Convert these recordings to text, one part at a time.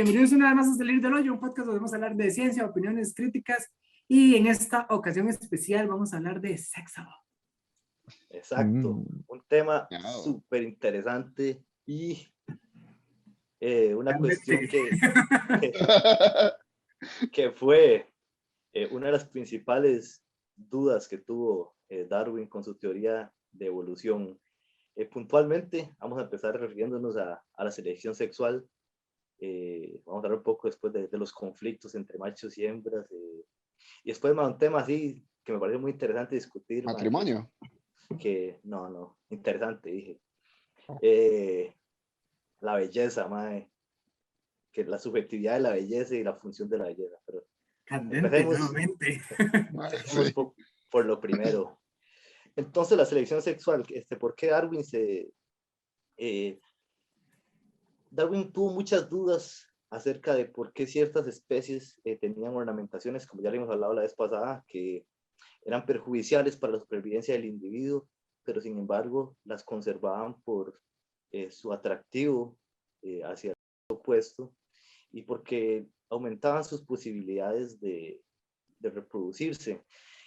bienvenidos una vez más a Salir del Hoyo, un podcast donde vamos a hablar de ciencia, opiniones, críticas y en esta ocasión especial vamos a hablar de sexo. Exacto, un tema súper interesante y una cuestión que fue una de las principales dudas que tuvo Darwin con su teoría de evolución. Puntualmente, vamos a empezar refiriéndonos a la selección sexual. Vamos a hablar un poco después de los conflictos entre machos y hembras. Y después un tema así que me parece muy interesante discutir. ¿Matrimonio? No, interesante, dije. La belleza, mae. Que la subjetividad de la belleza y la función de la belleza. Pero candente nuevamente. por lo primero. Entonces, la selección sexual, ¿por qué Darwin tuvo muchas dudas acerca de por qué ciertas especies tenían ornamentaciones, como ya le hemos hablado la vez pasada, que eran perjudiciales para la supervivencia del individuo, pero sin embargo las conservaban por su atractivo hacia el opuesto y porque aumentaban sus posibilidades de reproducirse.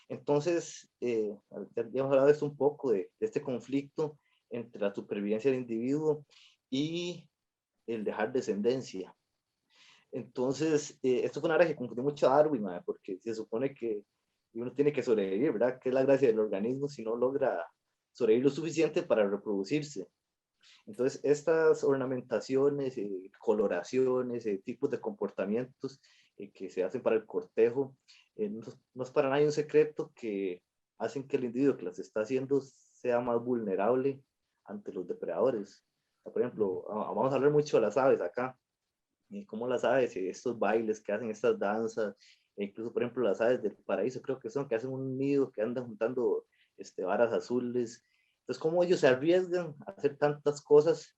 Entonces, ya hemos hablado de esto un poco, de este conflicto entre la supervivencia del individuo y el dejar descendencia. Entonces, esto fue una área que confundió mucho a Darwin, porque se supone que uno tiene que sobrevivir, ¿verdad? Que es la gracia del organismo si no logra sobrevivir lo suficiente para reproducirse. Entonces, estas ornamentaciones, coloraciones, tipos de comportamientos que se hacen para el cortejo, no es para nadie un secreto que hacen que el individuo que las está haciendo sea más vulnerable ante los depredadores. Por ejemplo, vamos a hablar mucho de las aves acá, y cómo las aves, estos bailes que hacen, estas danzas, incluso por ejemplo las aves del paraíso creo que son, que hacen un nido, que andan juntando varas azules. Entonces, cómo ellos se arriesgan a hacer tantas cosas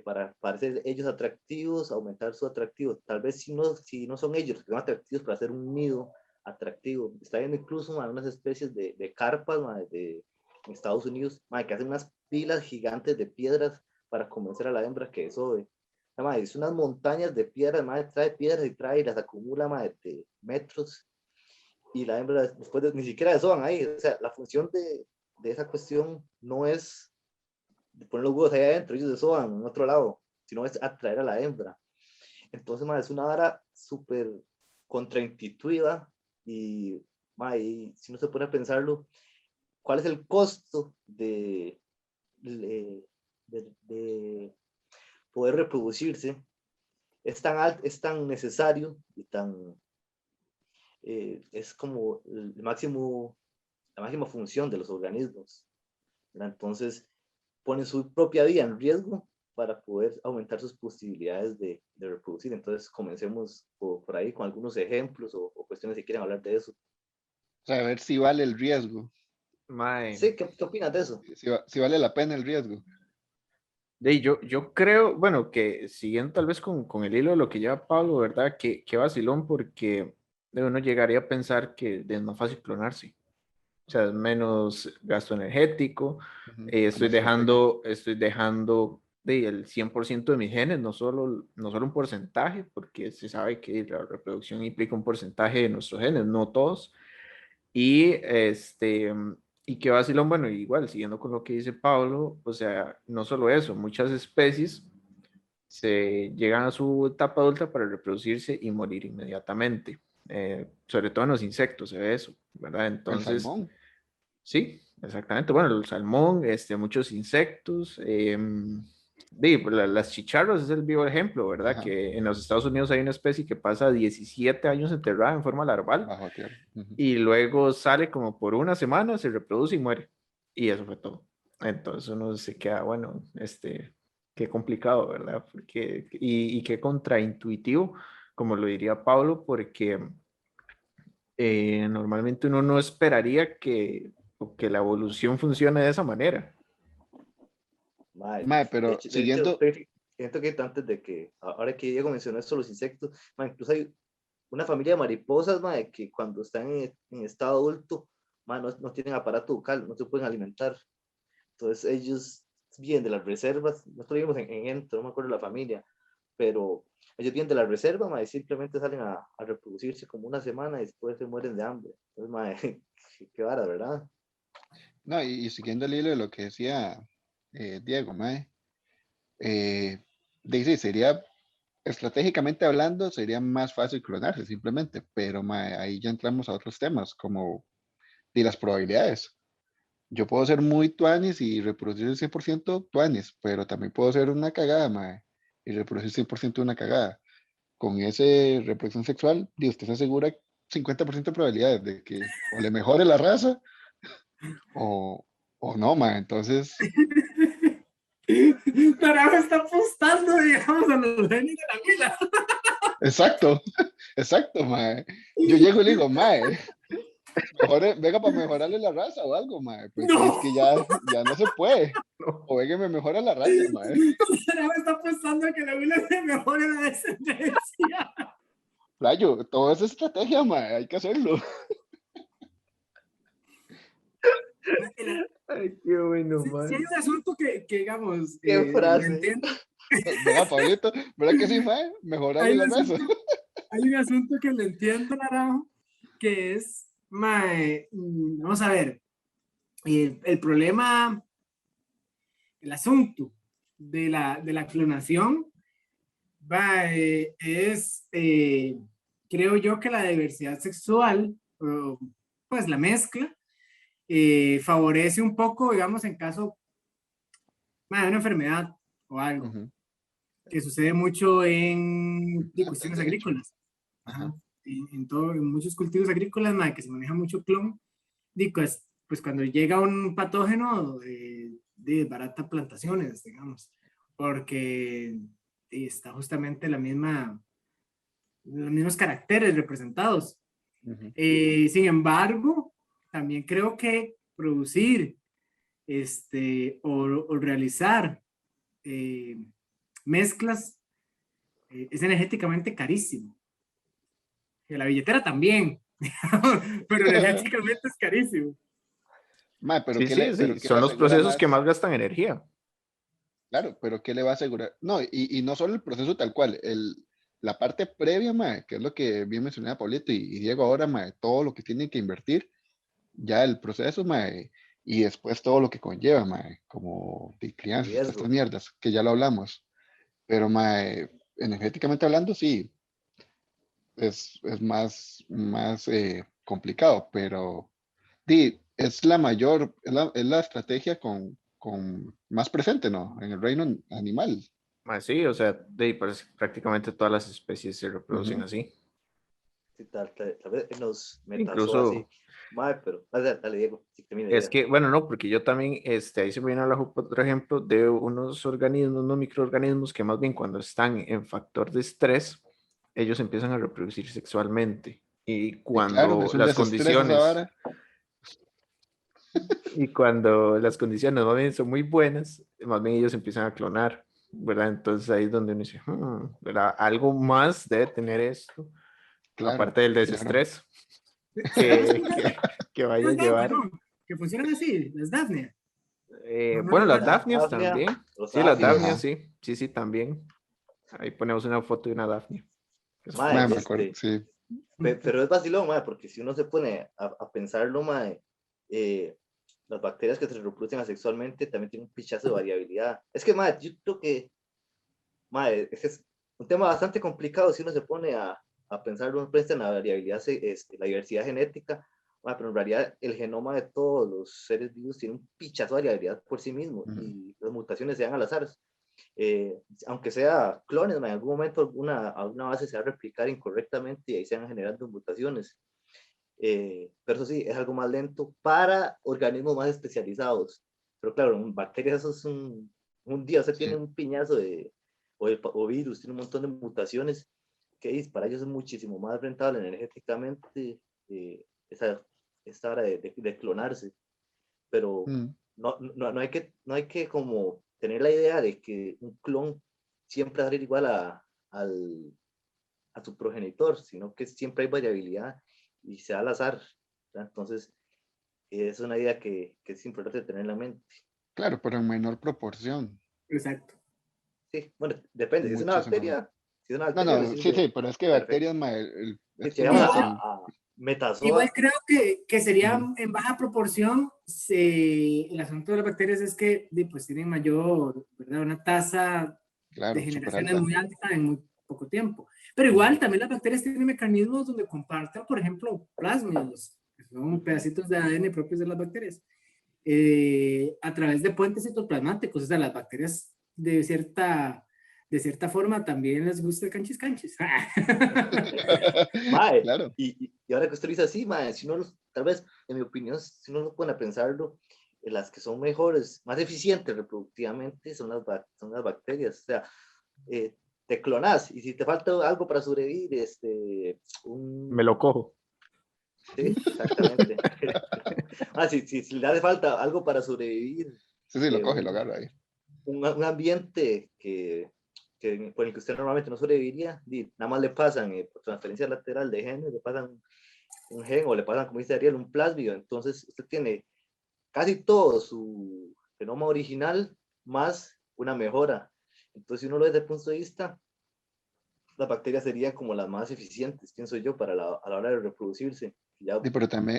para parecer ellos atractivos, aumentar su atractivo. Tal vez si no son ellos que son atractivos para hacer un nido atractivo. Está viendo incluso unas especies de carpas en Estados Unidos que hacen unas pilas gigantes de piedras para convencer a la hembra que eso es unas montañas de piedras, trae piedras y las acumula de metros, y la hembra después ni siquiera desoban ahí. O sea, la función de esa cuestión no es de poner los huevos ahí adentro, ellos desoban en otro lado, sino es atraer a la hembra. Entonces, es una vara súper contraintuitiva y si no se pone a pensarlo, ¿cuál es el costo de poder reproducirse? Es tan alto, es tan necesario y es como la máxima función de los organismos, ¿verdad? Entonces ponen su propia vida en riesgo para poder aumentar sus posibilidades de reproducir. Entonces comencemos por ahí con algunos ejemplos o cuestiones si quieren hablar de eso. O sea, a ver si vale el riesgo. Sí, ¿qué opinas de eso? Si vale la pena el riesgo. Yo creo, bueno, que siguiendo tal vez con el hilo de lo que lleva Pablo, ¿verdad? Que vacilón, porque uno llegaría a pensar que es más fácil clonarse. O sea, es menos gasto energético. Estoy dejando el 100% de mis genes, no solo un porcentaje, porque se sabe que la reproducción implica un porcentaje de nuestros genes, no todos. Y qué vacilón, bueno, igual, siguiendo con lo que dice Pablo, o sea, no solo eso, muchas especies se llegan a su etapa adulta para reproducirse y morir inmediatamente. Sobre todo en los insectos se ve eso, ¿verdad? Entonces, el salmón. Sí, exactamente. Bueno, el salmón, muchos insectos. Las chicharras es el vivo ejemplo, ¿verdad? Ajá. Que en los Estados Unidos hay una especie que pasa 17 años enterrada en forma larval Bajo tierra. y luego sale como por una semana, se reproduce y muere. Y eso fue todo. Entonces uno se queda, bueno, qué complicado, ¿verdad? Y qué contraintuitivo, como lo diría Pablo, porque normalmente uno no esperaría que la evolución funcione de esa manera. Pero siguiendo... Siento que antes de que, ahora que Diego mencionó esto, los insectos, incluso hay una familia de mariposas que cuando están en estado adulto no tienen aparato bucal, no se pueden alimentar. Entonces ellos vienen de las reservas, nosotros vivimos en Ento, no me acuerdo la familia, pero ellos vienen de la reserva, mae, simplemente salen a reproducirse como una semana y después se mueren de hambre. Entonces, mae, qué vara, ¿verdad? No, y siguiendo el hilo de lo que decía Diego, mae, dice, sería, estratégicamente hablando, sería más fácil clonarse simplemente, pero mae, ahí ya entramos a otros temas, como de las probabilidades. Yo puedo ser muy tuanis y reproducir el 100% tuanis, pero también puedo ser una cagada, mae, y reproducir 100% una cagada. Con ese reproducción sexual, usted se asegura 50% de probabilidades de que o le mejore la raza o, o no, mae. Entonces, Carajo, está apostando, digamos, a los genios de la vida. exacto, exacto, mae. Yo llego y le digo, mae, venga para mejorarle la raza o algo, mae. Pues sí, es No, que ya no se puede. No. O venga, me mejora la raza, mae. carajo, está apostando a que la vida se mejore la descendencia. Rayo, todo es estrategia, mae. Hay que hacerlo. Ay, qué bueno, Si hay man. un asunto que digamos, Qué lo frase. entiendo, Venga, Pablito, ¿verdad que sí, mae? hay Mejorarle un la raza. asunto, hay un asunto que lo entiendo, Naranjo, que es, mae, vamos a ver, el problema, el asunto de la clonación es, creo yo que la diversidad sexual, pues la mezcla, favorece un poco, digamos, en caso de una enfermedad o algo, Ujú. que sucede mucho en Antes, cuestiones de hecho. agrícolas. Ajá. Ajá. En muchos cultivos agrícolas, que se maneja mucho clon, pues cuando llega un patógeno, desbarata plantaciones, digamos, porque está justamente los mismos caracteres representados. Ujú. Sin embargo, también creo que producir o realizar eh, mezclas es energéticamente carísimo. Que la billetera también, pero energéticamente es carísimo. Mae, Sí, sí, pero sí. ¿qué le Son los asegura procesos que más? más gastan energía. Claro, pero ¿qué le va a asegurar? No, y no solo el proceso tal cual, la parte previa, mae, que es lo que bien mencionaba Pablito y Diego ahora, mae, todo lo que tienen que invertir, ya el proceso, mae, y después todo lo que conlleva, mae, como de crianza, todas estas Riesgo. mierdas, que ya lo hablamos. Pero, mae, energéticamente hablando, sí, es más complicado, pero es la mayor, es la estrategia con más presente, ¿no? En el reino animal. Sí, o sea, pues, prácticamente todas las especies se reproducen Ujú. así. Sí, tal vez nos metasó así. Incluso, Mae, pero dale, Diego, si termina es ya. que, bueno, no, porque yo también, ahí se me viene a la jupa otro ejemplo de unos organismos, unos microorganismos que más bien cuando están en factor de estrés, ellos empiezan a reproducir sexualmente. Y claro, es un desestrés esa vara. Y cuando las condiciones más bien son muy buenas, más bien ellos empiezan a clonar, ¿verdad? Entonces ahí es donde uno dice, ¿verdad? Algo más debe tener esto, Claro, aparte del claro. desestrés ¿Sabes que, cuáles que, que vaya a las Daphne, llevar. no? Que funcionan así, las Daphne. No, no Bueno, las recuerdo. Dafnias Daphnia, también. Sí, las Rosáfila. Dafnias, Ajá. sí. Sí, sí, también. Ahí ponemos una foto de una Dafnia. Eso fue Mae, Mae, me acuerdo, sí. pero es vacilón, mae, porque si uno se pone a pensarlo, mae, eh, las bacterias que se reproducen asexualmente también tienen un pichazo de variabilidad. Es que, mae, yo creo que, mae, es un tema bastante complicado si uno se pone a pensarlo, uno piensa en la variabilidad, la diversidad genética, mae, pero en realidad el genoma de todos los seres vivos tiene un pichazo de variabilidad por sí mismo Ujú. y las mutaciones se dan al azar. Aunque sea clones, en algún momento alguna base se va a replicar incorrectamente y ahí se van generando mutaciones. Pero eso sí, es algo más lento para organismos más especializados. Pero claro, en bacterias eso es un día, o sea, tiene Sí, un piñazo o virus, tiene un montón de mutaciones que para ellos es muchísimo más rentable energéticamente esa, esta hora de clonarse. Pero mm, no hay que como tener la idea de que un clon siempre va a ser igual a su progenitor, sino que siempre hay variabilidad y se da al azar, ¿verdad? Entonces, es una idea que es importante tener en la mente. claro, pero en menor proporción. Exacto. Sí, bueno, depende. Si es una Muchísimo. bacteria, si es una No, bacteria, no, sí, recibe. sí, pero es que Perfecto. bacterias, mae, Si es te que llamas mae, a Igual metazoa, creo que sería ujú, en baja proporción, el asunto de las bacterias es que pues tienen mayor, ¿verdad? Una tasa de claro, súper generaciones alta. muy alta en muy poco tiempo. Pero Ujú. igual también las bacterias tienen mecanismos donde comparten, por ejemplo, plasmidos, que son pedacitos de ADN propios de las bacterias, a través de puentes citoplasmáticos. O sea, las bacterias de cierta forma también les gusta el canchis canchis. mae, Claro, y ahora que usted lo dice así, mae, si uno tal vez, en mi opinión, si uno lo pone a pensarlo, las que son mejores, más eficientes reproductivamente son las bacterias. O sea, te clonas y si te falta algo para sobrevivir, Me lo cojo. sí, exactamente. Si le hace falta algo para sobrevivir, sí, sí, lo coge, lo un, agarra ahí. un ambiente por el que usted normalmente no sobreviviría, nada más le pasan por transferencia lateral de genes, le pasan un gen o le pasan, como dice Ariel, un plásmido. Entonces usted tiene casi todo su genoma original más una mejora. Entonces, si uno lo ve desde el punto de vista, las bacterias serían como las más eficientes, pienso yo, a la hora de reproducirse. Ya, Sí, pero también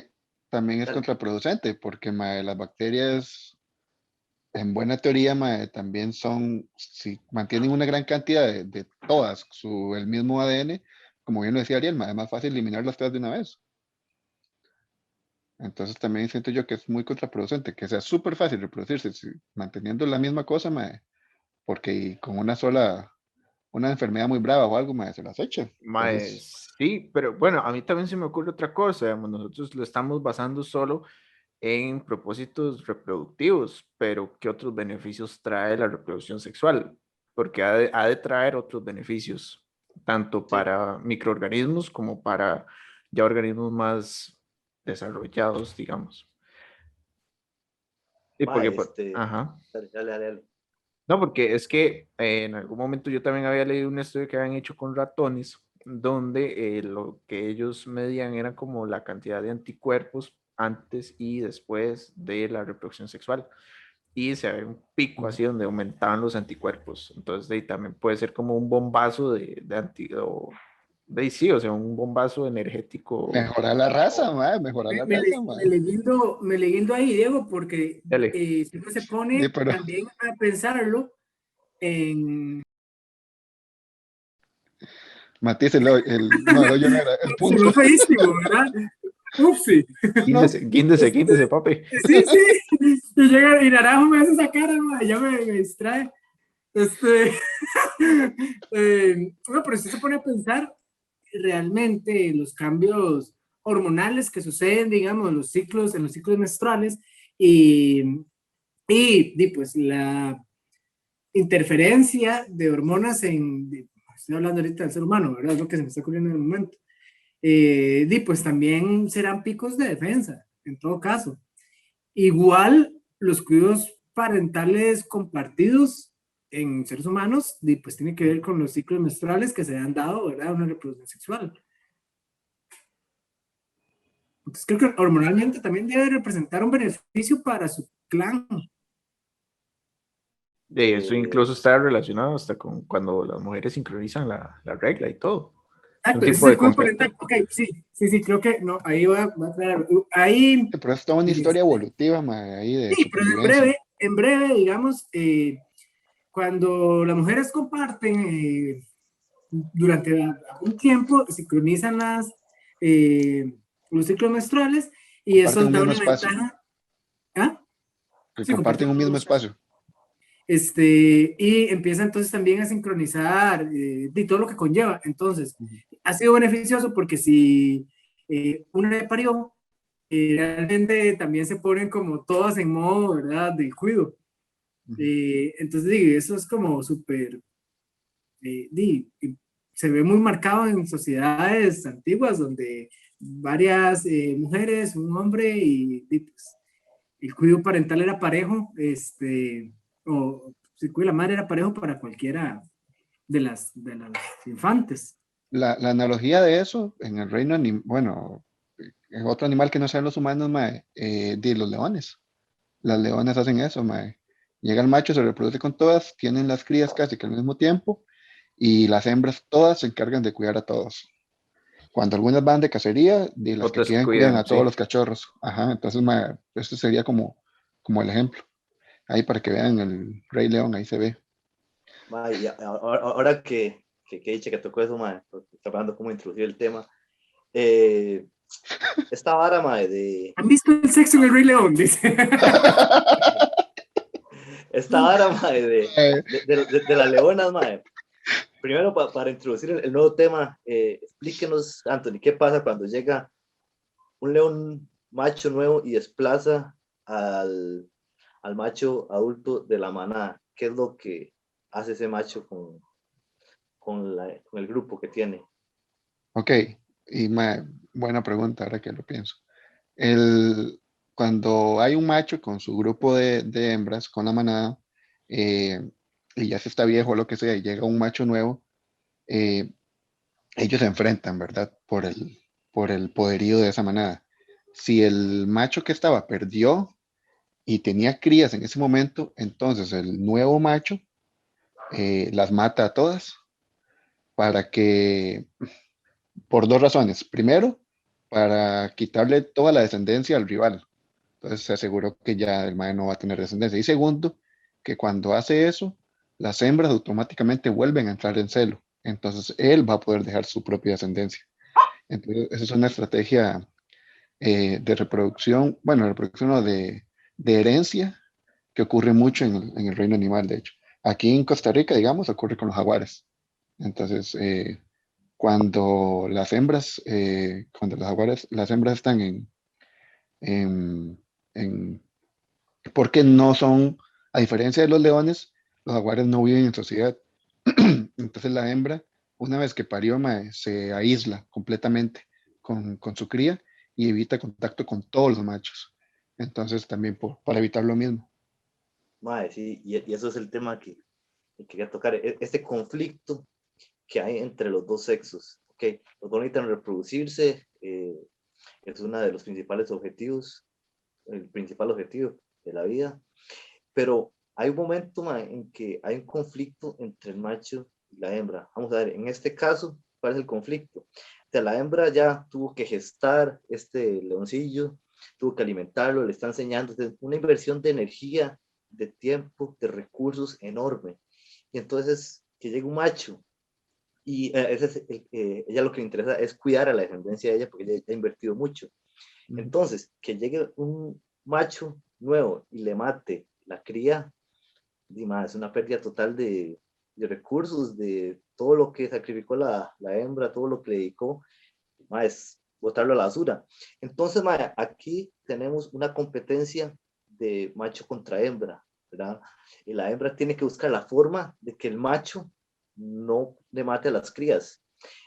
es dale. contraproducente porque mae, las bacterias, en buena teoría, mae, también son, si mantienen una gran cantidad de todas el mismo ADN, como bien lo decía Ariel, mae, es más fácil eliminarlas todas de una vez. Entonces también siento yo que es muy contraproducente, que sea súper fácil reproducirse manteniendo la misma cosa, mae, porque con una enfermedad muy brava o algo, mae, se las echa. Entonces, Sí, pero bueno, a mí también se me ocurre otra cosa, digamos, nosotros lo estamos basando solo en propósitos reproductivos, pero ¿qué otros beneficios trae la reproducción sexual? Porque ha de traer otros beneficios, tanto Sí. para microorganismos como para ya organismos más desarrollados, digamos. Y Ma, porque, ajá. dale, dale, dale, dale. No, porque es que en algún momento yo también había leído un estudio que habían hecho con ratones, donde lo que ellos medían era como la cantidad de anticuerpos antes y después de la reproducción sexual. Y se ve un pico así donde aumentaban los anticuerpos. Entonces, de ahí también puede ser como un bombazo de anti, de ahí sí, o sea, un bombazo energético. mejorar la raza, mae, mejorar la raza, mae. Me le guindo ahí, Diego, porque Dale. si uno se Sí, pone pero también a pensarlo en... matícelo, no, el hoyo no era el punto. Sonó feísimo, ¿verdad? Upsi. No, Guíndese, guíndese, papi. Sí, sí. Y llega y Naranjo me hace esa cara, ma, ya me distrae. Este, bueno, pero si se pone a pensar realmente los cambios hormonales que suceden, digamos, en los ciclos menstruales y, pues la interferencia de hormonas estoy hablando ahorita del ser humano, ¿verdad? Es lo que se me está ocurriendo en el momento. Pues también serán picos de defensa, en todo caso. Igual los cuidados parentales compartidos en seres humanos, pues tiene que ver con los ciclos menstruales que se han dado, ¿verdad? Una reproducción sexual. Entonces creo que hormonalmente también debe representar un beneficio para su clan. De eso Eh, incluso está relacionado hasta con cuando las mujeres sincronizan la regla y todo. Es un Exacto, ese es tipo el de cuidado parental. completo. Ok, sí, sí, sí, creo que no, ahí va a aclarar. Ahí, pero es toda una historia evolutiva, mae, ahí de sí, pero supervivencia. en breve, digamos, cuando las mujeres comparten durante algún tiempo, sincronizan los ciclos menstruales y Comparten eso un da mismo una espacio, ventaja. ¿Ah? que Sí, comparten comparten un un mismo mismo espacio. espacio. Y empieza entonces también a sincronizar de todo lo que conlleva. Entonces, Ujú, ha sido beneficioso porque si una ya parió, realmente también se ponen como todas en modo, ¿verdad?, del cuido. ujú. Entonces, eso es como súper, se ve muy marcado en sociedades antiguas donde varias mujeres, un hombre pues, el cuidado parental era parejo, o si el cuidado de la madre era parejo para cualquiera de las infantes. La analogía de eso en el reino animal, bueno, en otro animal que no sean los humanos, mae, de los leones. Las leones hacen eso, mae. Llega el macho, se reproduce con todas, tienen las crías casi que al mismo tiempo, y las hembras todas se encargan de cuidar a todos. Cuando algunas van de cacería, de las que Otras quedan cuidan cuidan, a todos sí. los cachorros. Ajá, entonces esto sería como el ejemplo. Ahí para que vean el Rey León, ahí se ve. Ma, y ahora que dice que tocó eso, ma, porque está hablando cómo introducir el tema. Esta vara, ma, ¿Han visto el sexo en el Rey León? Dice. esta vara, ma, Eh, de las leonas, ma. Primero, para introducir el nuevo tema, explíquenos, Anthony, ¿qué pasa cuando llega un león macho nuevo y desplaza al macho adulto de la manada? ¿Qué es lo que hace ese macho con el grupo que tiene? ok, y buena pregunta ahora que lo pienso. El, Cuando hay un macho con su grupo de hembras, con la manada, y ya se está viejo o lo que sea, y llega un macho nuevo, eh, ellos se enfrentan, ¿verdad? Por el poderío de esa manada. Si el macho que estaba perdió y tenía crías en ese momento, entonces el nuevo macho las mata a todas para que, por dos razones. Primero, para quitarle toda la descendencia al rival. Entonces se aseguró que ya el mae no va a tener descendencia. Y segundo, que cuando hace eso, las hembras automáticamente vuelven a entrar en celo. Entonces él va a poder dejar su propia descendencia. Entonces, esa es una estrategia de reproducción, bueno, reproducción no, de herencia que ocurre mucho en el reino animal, de hecho. Aquí en Costa Rica, digamos, ocurre con los jaguares. Entonces, cuando los jaguares, las hembras están en, en porque no son, a diferencia de los leones, los jaguares no viven en sociedad. Entonces la hembra, una vez que parió, se aísla completamente con su cría y evita contacto con todos los machos. Entonces también para evitar lo mismo. Ma, sí, y eso es el tema que quería tocar, este conflicto que hay entre los dos sexos. Okay, los dos necesitan reproducirse, es uno de los principales objetivos, el principal objetivo de la vida, pero hay un momento, ma, en que hay un conflicto entre el macho y la hembra. Vamos a ver, en este caso, ¿cuál es el conflicto? O sea, la hembra ya tuvo que gestar este leoncillo, tuvo que alimentarlo, le está enseñando, una inversión de energía, de tiempo, de recursos enorme. Y entonces, que llegue un macho y ella lo que le interesa es cuidar a la descendencia de ella porque ella ha invertido mucho. Entonces, que llegue un macho nuevo y le mate la cría, es una pérdida total de recursos, de todo lo que sacrificó la hembra, todo lo que le dedicó, es botarlo a la basura. Entonces, aquí tenemos una competencia de macho contra hembra, ¿verdad? Y la hembra tiene que buscar la forma de que el macho no le mate a las crías.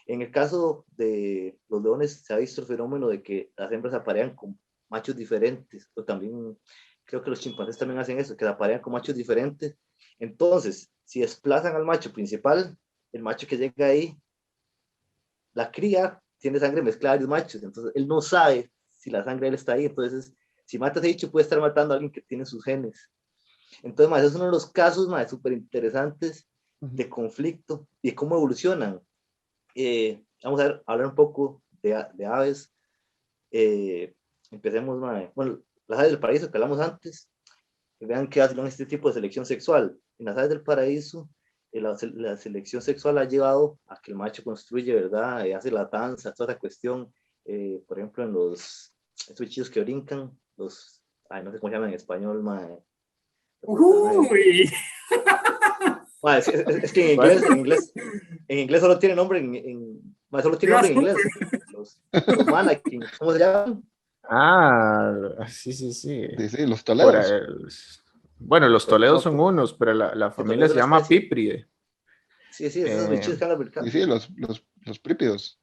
En el caso de los leones se ha visto el fenómeno de que las hembras aparean con machos diferentes, o también creo que los chimpancés también hacen eso, que aparean con machos diferentes. Entonces, si desplazan al macho principal, el macho que llega ahí, la cría tiene sangre mezclada de los machos, entonces él no sabe si la sangre de él está ahí, entonces si mata a ese bicho puede estar matando a alguien que tiene sus genes. Entonces, es uno de los casos súper interesantes de conflicto y de cómo evolucionan. Vamos a hablar un poco de aves. Empecemos, bueno, las aves del paraíso que hablamos antes, vean que hacen este tipo de selección sexual. En las aves del paraíso, la selección sexual ha llevado a que el macho construye, ¿verdad? Hace la danza, toda esa cuestión. Por ejemplo, en estos bichos que brincan, no sé cómo se llaman en español, Uy. es que en inglés solo tiene nombre solo tiene nombre en inglés. Los mannequins, ¿cómo se llaman? Ah, sí, sí, sí. Sí, los toledos. Bueno, los toledos son No, unos, pero la familia Toledo es se la llama especie. Pípride. Sí, esos bichos que andan Sí, brincando. sí, los prípidos.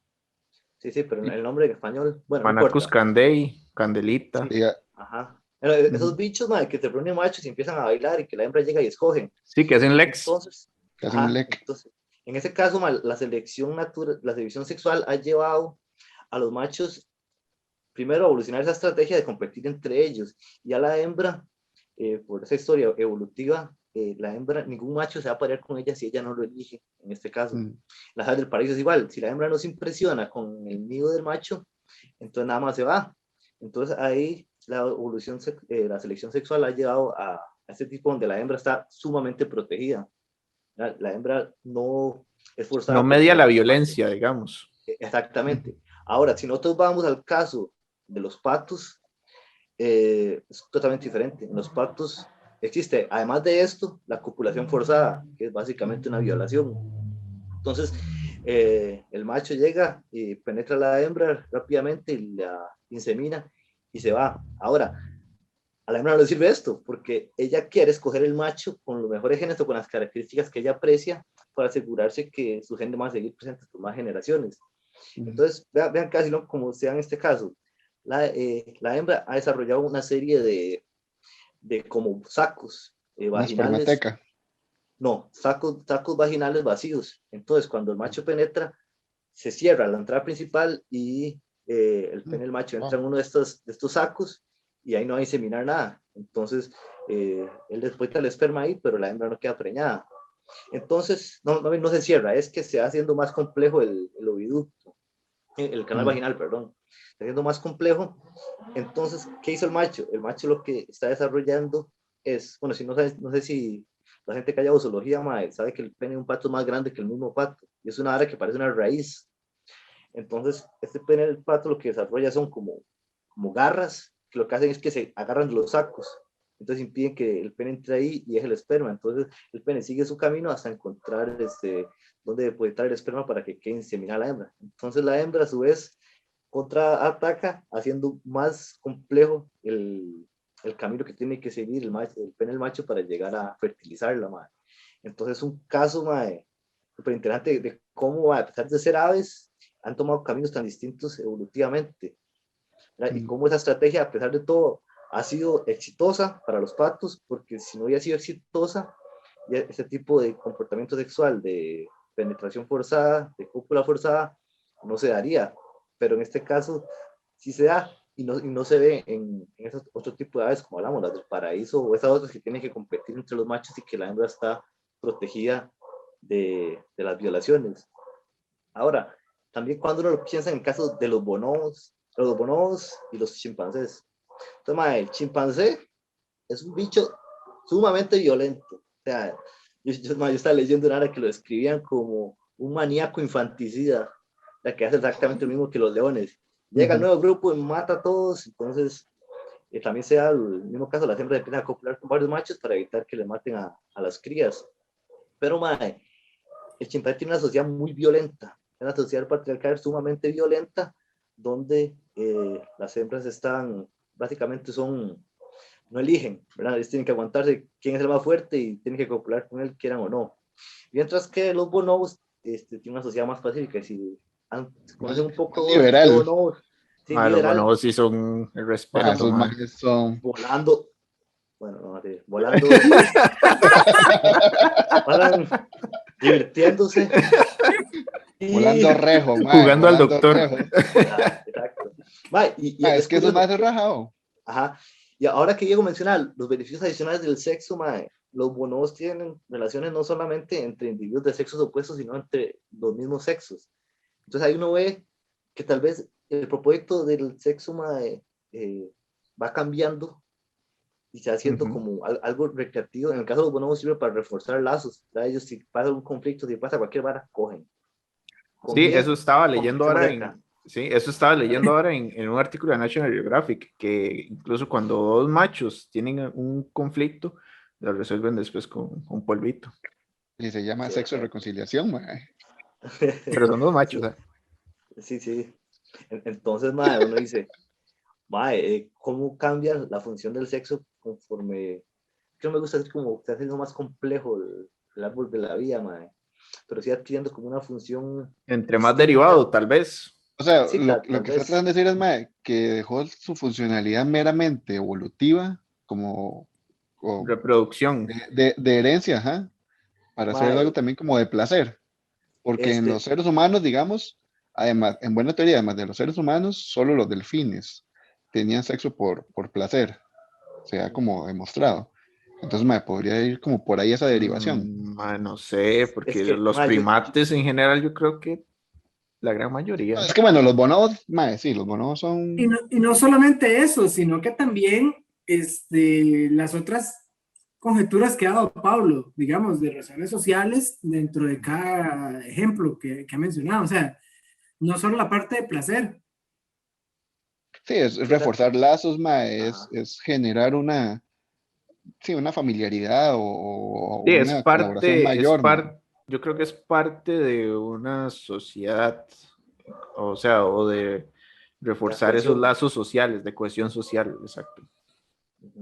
Sí, pero el nombre en español, bueno, no Manacus importa. candei, Candelita. Sí, Sí, ajá. Bueno, esos bichos, que se reúnen machos y empiezan a bailar y que la hembra llega y escogen. Sí, que hacen lex. Entonces, que hacen un lec. entonces, en ese caso, la selección natural, la selección sexual ha llevado a los machos primero a evolucionar esa estrategia de competir entre ellos y a la hembra por esa historia evolutiva, la hembra, ningún macho se va a parear con ella si ella no lo elige, en este caso. Las aves del paraíso es igual, si la hembra no se impresiona con el nido del macho, entonces nada más se va. Entonces ahí la evolución, la selección sexual ha llevado a este tipo donde la hembra está sumamente protegida. La hembra no es forzada. No media la violencia, digamos. Exactamente. Ahora, si nosotros vamos al caso de los patos, es totalmente diferente. En los patos existe, además de esto, la copulación forzada, que es básicamente una violación. Entonces, el macho llega y penetra a la hembra rápidamente y la insemina y se va. Ahora, a la hembra no le sirve esto, porque ella quiere escoger el macho con los mejores genes o con las características que ella aprecia para asegurarse que su gen va a seguir presente por más generaciones. Entonces, vean casi como sea en este caso. La hembra ha desarrollado una serie de como sacos vaginales. No, sacos vaginales vacíos. Entonces, cuando el macho penetra, se cierra la entrada principal y el pene del macho entra en uno de estos sacos y ahí no va a inseminar nada. Entonces, él después el esperma ahí, pero la hembra no queda preñada. Entonces, no se cierra, es que se va haciendo más complejo el oviducto, el canal vaginal, perdón. Está haciendo más complejo. Entonces, ¿qué hizo el macho? El macho lo que está desarrollando es, bueno, si no sé si la gente que haya zoología, sabe que el pene de un pato es más grande que el mismo pato, y es una área que parece una raíz. Entonces, este pene del pato lo que desarrolla son como garras, que lo que hacen es que se agarran de los sacos, entonces impiden que el pene entre ahí y deje el esperma. Entonces, el pene sigue su camino hasta encontrar donde depositar el esperma para que quede inseminada la hembra. Entonces, la hembra, a su vez, contraataca, haciendo más complejo el camino que tiene que seguir el pene del macho para llegar a fertilizarla, madre. Entonces, un caso, madre, súper interesante de cómo, a pesar de ser aves, han tomado caminos tan distintos evolutivamente, y cómo esa estrategia, a pesar de todo, ha sido exitosa para los patos, porque si no hubiera sido exitosa, ya ese tipo de comportamiento sexual, de penetración forzada, de cópula forzada, no se daría. Pero en este caso sí se da y no se ve en esos otro tipo de aves, como hablamos, las del paraíso o esas otras que tienen que competir entre los machos y que la hembra está protegida de las violaciones. Ahora, también cuando uno lo piensa en el caso de los bonobos y los chimpancés. Entonces, el chimpancé es un bicho sumamente violento. O sea, yo estaba leyendo una hora que lo describían como un maníaco infanticida, que hace exactamente lo mismo que los leones. Llega el nuevo grupo y mata a todos. Entonces, también se da el mismo caso, las hembras empiezan a copular con varios machos para evitar que le maten a las crías. Pero, el chimpancé tiene una sociedad muy violenta, una sociedad patriarcal sumamente violenta, donde las hembras básicamente no eligen, ¿verdad? Ellos tienen que aguantarse quién es el más fuerte y tienen que copular con él, quieran o no. Mientras que los bonobos tienen una sociedad más pacífica. Si conocen un poco liberal. de bonobos, sí, los bonobos sí son el respeto. Sus majes son volando. Bueno, no, volando. Pasan divirtiéndose. Volando rejo, jugando al doctor. Exacto. Es que eso más es rajado. Ajá. Y ahora que Diego menciona los beneficios adicionales del sexo, los bonobos tienen relaciones no solamente entre individuos de sexos opuestos, sino entre los mismos sexos. Entonces ahí uno ve que tal vez el propósito del sexo va cambiando y se va haciendo como algo recreativo. En el caso de los bonobos sirve para reforzar lazos. Ellos, si pasa un conflicto, si pasa cualquier vara, cogen. Sí, eso estaba leyendo ahora en un artículo de National Geographic, que incluso cuando dos machos tienen un conflicto, lo resuelven después con un polvito. Y se llama sexo de reconciliación, Pero son dos machos, Sí, sí. Entonces, uno dice, ¿cómo cambia la función del sexo conforme? Que no me gusta decir como se hace más complejo el árbol de la vida, pero sí adquiriendo como una función entre más derivado, tal vez. O sea, sí, lo que está tratando de decir es, que dejó su funcionalidad meramente evolutiva, como reproducción. De herencia, ajá, para hacer algo también como de placer. Porque en los seres humanos, digamos, además, en buena teoría, además de los seres humanos, solo los delfines tenían sexo por placer. se ha como demostrado. Entonces, mae, podría ir como por ahí esa derivación. No sé, porque Es que, los mae, primates en general yo creo que la gran mayoría. No, es que bueno, los bonobos, mae, sí, los bonobos Y son... no, y no solamente eso, sino que también las otras conjeturas que ha dado Pablo, digamos, de razones sociales dentro de cada ejemplo que ha mencionado. O sea, no solo la parte de placer. Sí, es sí, exacto. reforzar lazos, mae, Ajá, es generar una, sí, una familiaridad o Sí, una colaboración mayor, mae. yo creo que es parte de una sociedad, o sea, o de la reforzar esos cohesión. lazos sociales, de cohesión social, exacto.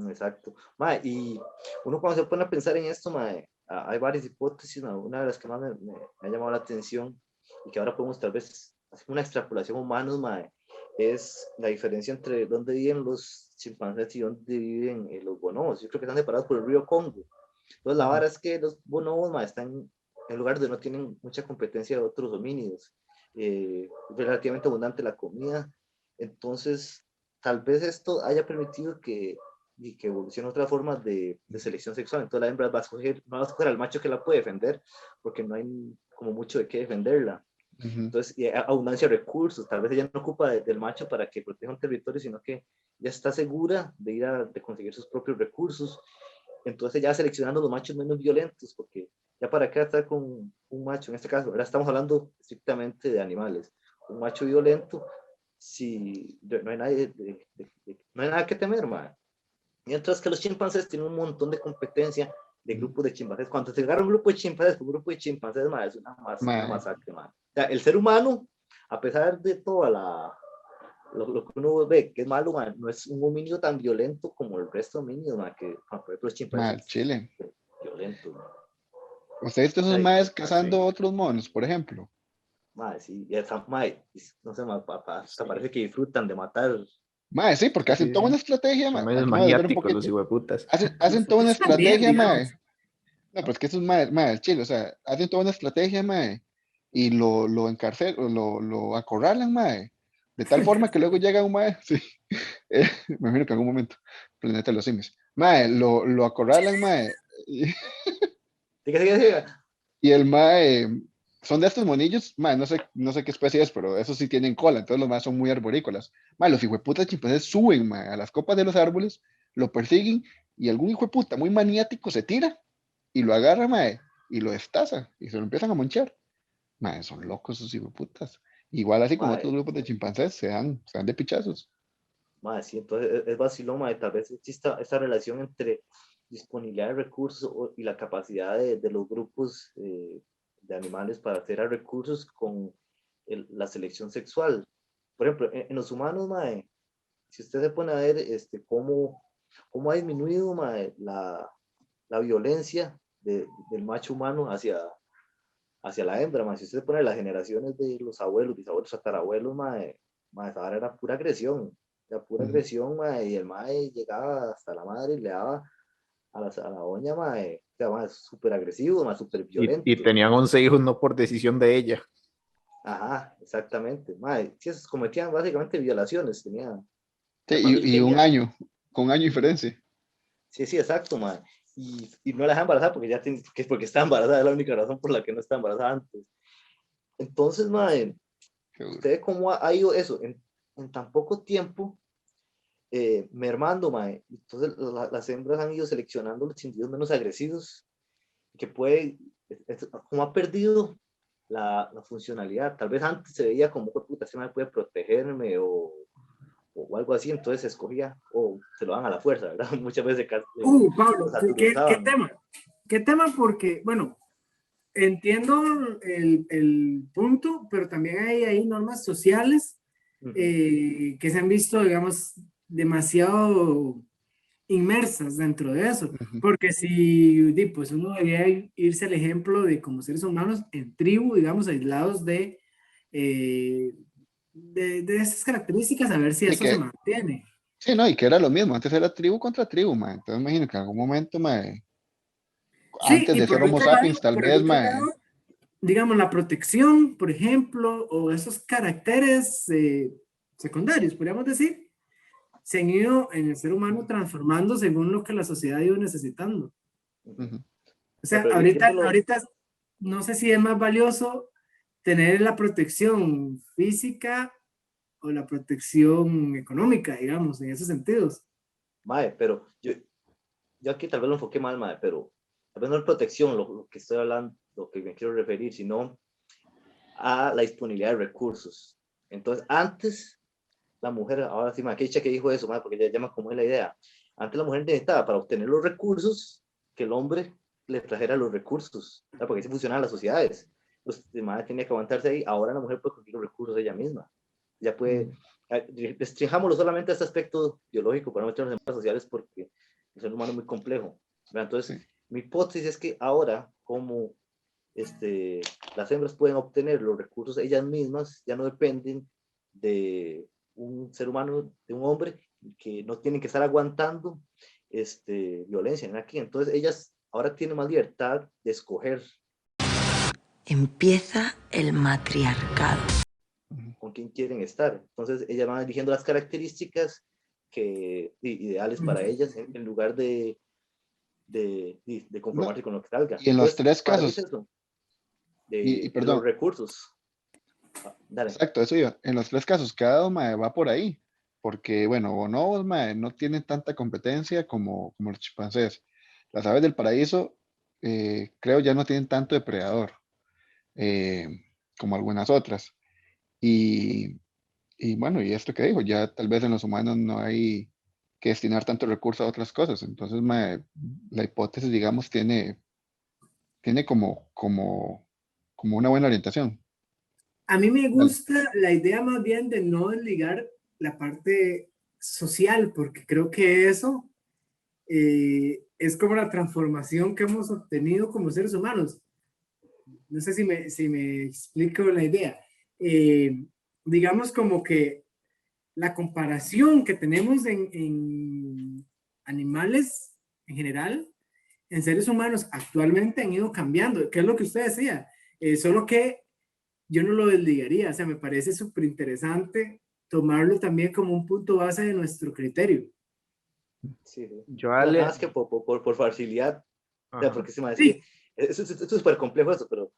Exacto. Mae, y uno cuando se pone a pensar en esto, mae, hay varias hipótesis, ¿no? Una de las que más me ha llamado la atención y que ahora podemos tal vez hacer una extrapolación humanos, mae, es la diferencia entre dónde viven los chimpancés y dónde viven los bonobos. Yo creo que están separados por el río Congo. Entonces la vara es que los bonobos, mae, están en lugares donde no tienen mucha competencia de otros homínidos, relativamente abundante la comida. Entonces, tal vez esto haya permitido que evolucione otras formas de selección sexual. Entonces la hembra va a escoger, no va a escoger al macho que la puede defender, porque no hay como mucho de qué defenderla. Ujú. Entonces, y abundancia de recursos, tal vez ella no ocupa del macho para que proteja un territorio, sino que ya está segura de ir de conseguir sus propios recursos. Entonces ya seleccionando los machos menos violentos, porque ya para qué estar con un macho, en este caso, ahora estamos hablando estrictamente de animales, un macho violento, si no hay nadie, no hay nada que temer, man. Mientras que los chimpancés tienen un montón de competencia de grupos de chimpancés. Cuando se agarra un grupo de chimpancés, un grupo de chimpancés, man, es una Mae, masacre, man. O sea, el ser humano, a pesar de toda lo que uno ve que es malo, man, no es un homínido tan violento como el resto de homínidos, man, que por ejemplo los mae, chimpancés Chile. son violentos, man. ¿Usted ha visto O esos sea, maes Sí, cazando otros monos, por ejemplo? man, sí, y esa, man, no sé, man, hasta sí, parece que disfrutan de matar. Mae, sí, porque sí, hacen sí, toda una sí. estrategia, Son mae. medios Aquí me voy a desviar un maniáticos los poquito. hijueputas. Hacen toda una Nosotros también, estrategia, mae. digamos. No, pero es que esos mae, mae, al chile, o sea, hacen toda una estrategia, mae, y lo encarcelan, lo acorralan, mae, de tal forma que luego llega un mae, sí, me imagino que en algún momento, Planeta de los Simios, mae, lo acorralan, mae, Siga, siga, siga. y el mae, son de estos monillos, mae, no sé qué especie es, pero esos sí tienen cola, entonces los mae son muy arborícolas, mae, los hijueputas chimpancés suben, mae, a las copas de los árboles, lo persiguen, y algún hijueputa muy maniático se tira, y lo agarra, mae, y lo destaza, y se lo empiezan a monchar. Mae, son locos esos hijueputas. Igual así como Man, otros grupos de chimpancés se dan de pichazos. sí, entonces es vacilón, mae, tal vez exista esa relación entre disponibilidad de recursos y la capacidad de los grupos de animales para acceder a recursos con la selección sexual. Por ejemplo, en los humanos, mae, si usted se pone a ver cómo ha disminuido, mae, la violencia del macho humano hacia la hembra, mae. Si usted se pone las generaciones de los abuelos, bisabuelos, tatarabuelos, mae, esa vara era pura agresión. La pura Ujú. agresión, mae, y el mae llegaba hasta la madre y le daba a la doña, mae, o sea, mae, súper agresivo, mae, súper Y violento. tenían 11 hijos no por decisión de ella. Ajá, exactamente, mae. Sí, esos cometían básicamente violaciones, Sí, la familia y un tenía, año, con un año de diferencia. sí, sí, exacto, mae. Y no la dejaba embarazada porque porque estaba embarazada, es la única razón por la que no estaba embarazada antes. Entonces, mae, Qué duro. usted ve cómo ha ido eso en tan poco tiempo mermando, mae. Entonces las hembras han ido seleccionando los individuos menos agresivos, que como ha perdido la funcionalidad. Tal vez antes se veía como, puta, este mae puede protegerme o algo así, entonces se escogía o se lo dan a la fuerza, ¿verdad? Muchas veces Pablo, los ¿qué aturuzaban. tema? ¿Qué tema? Porque, bueno, entiendo el punto, pero también hay normas sociales Uh -huh. que se han visto, digamos, demasiado inmersas dentro de eso. Ujú. Porque si, pues uno debería irse al ejemplo de como seres humanos en tribu, digamos, aislados de esas características, a ver si Sí, eso se mantiene. sí, no, y que era lo mismo. Antes era tribu contra tribu, mae. Entonces me imagino que en algún momento, mae, Sí, antes y de ser Homo sapiens, tal por el vez, otro mae. lado, digamos, la protección, por ejemplo, o esos caracteres secundarios, podríamos decir, se han ido en el ser humano transformando según lo que la sociedad ha ido necesitando. Ujú. O sea, Pero ahorita no sé si es más valioso tener la protección física o la protección económica, digamos, en esos sentidos. Mae, pero yo aquí tal vez lo enfoqué mal, mae, pero tal vez no es protección lo que estoy hablando, lo que me quiero referir, sino a la disponibilidad de recursos. Entonces, antes la mujer, ahora sí, mae, qué dicha que dijo eso, mae, porque ya me acomodé la idea. Antes la mujer necesitaba para obtener los recursos que el hombre le trajera los recursos, ¿verdad? Porque así funcionaban las sociedades. Pues la madre tenía que aguantarse ahí, ahora la mujer puede conseguir los recursos ella misma. Ya puede, restringámoslo solamente a este aspecto biológico para no meternos en temas sociales porque el ser humano es muy complejo, ¿verdad? Entonces, Sí. mi hipótesis es que ahora, como las hembras pueden obtener los recursos ellas mismas, ya no dependen de un ser humano, de un hombre, que no tienen que estar aguantando violencia en aquí. Entonces, ellas ahora tienen más libertad de escoger Empieza el matriarcado. con quién quieren estar. Entonces, ellas van eligiendo las características ideales para ellas en lugar de conformarse con lo que salga. Y en los tres para mí es casos, eso, y de perdón, los recursos. Dale. exacto, eso iba. En los tres casos, cada mae va por ahí. Porque, bueno, bonobos, mae, no tienen tanta competencia como los chimpancés. Las aves del paraíso, creo, ya no tienen tanto depredador eh, como algunas otras. Y, y bueno, y esto que dijo, ya tal vez en los humanos no hay que destinar tanto recurso a otras cosas. Entonces, mae, la hipótesis, digamos, tiene como una buena orientación. A mí me Dale. gusta la idea más bien de no desligar la parte social, porque creo que eso es como la transformación que hemos obtenido como seres humanos. No sé si me explico la idea. Digamos como que la comparación que tenemos en animales en general, en seres humanos actualmente han ido cambiando. ¿Qué es lo que usted decía? Solo que yo no lo desligaría, o sea, me parece súper interesante tomarlo también como un punto base de nuestro criterio. Sí, sí. Yo Nada Ale, más que por facilidad, o sea, ajá. porque se me Sí, decía, esto es súper complejo eso, pero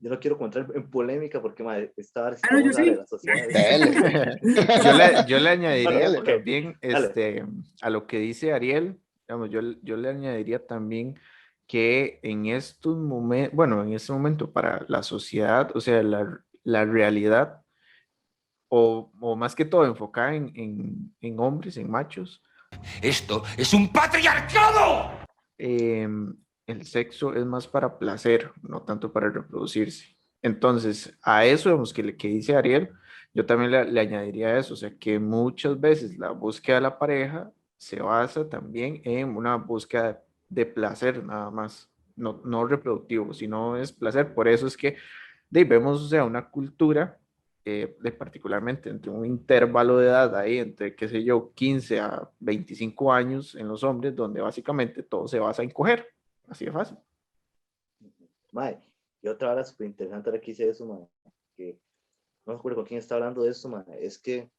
yo no quiero entrar en polémica porque esta no, yo vamos a darle a sí. las sociedades. Dale. Yo le Bueno, añadiría ok, también, dale. a lo que dice Ariel, digamos, yo le añadiría también que en estos momentos, bueno, en este momento para la sociedad, o sea, la realidad, o más que todo enfocada en hombres, en machos, Esto es un patriarcado. el sexo es más para placer, no tanto para reproducirse. Entonces, a eso vemos que dice Ariel, yo también le añadiría eso, o sea, que muchas veces la búsqueda de la pareja se basa también en una búsqueda de placer nada más, no reproductivo, sino es placer. Por eso es que vemos, o sea, una cultura, particularmente entre un intervalo de edad ahí, entre, qué sé yo, 15 a 25 años en los hombres, donde básicamente todo se basa en coger. Así de fácil. Mae, y otra hora súper interesante ahora que hice eso, mae, que no me acuerdo con quién está hablando de esto, mae, es que,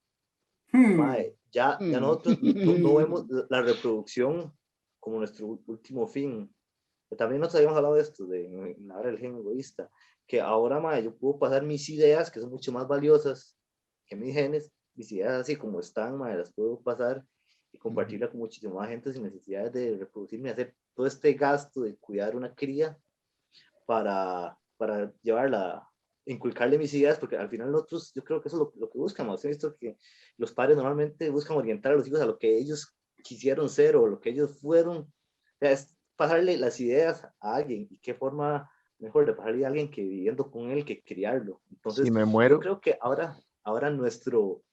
mae, ya nosotros no vemos la reproducción como nuestro último fin. También nos habíamos hablado de esto, de la hora del gen egoísta, que ahora, mae, yo puedo pasar mis ideas, que son mucho más valiosas que mis genes, mis ideas así como están, mae, las puedo pasar y compartirla con muchísima más gente sin necesidad de reproducirme, hacer todo este gasto de cuidar una cría para llevarla, inculcarle mis ideas, porque al final nosotros, yo creo que eso es lo que buscamos. He visto que los padres normalmente buscan orientar a los hijos a lo que ellos quisieron ser o lo que ellos fueron. O sea, es pasarle las ideas a alguien y qué forma mejor de pasarle a alguien que viviendo con él, que criarlo. Entonces, Si me yo muero, creo que ahora nuestro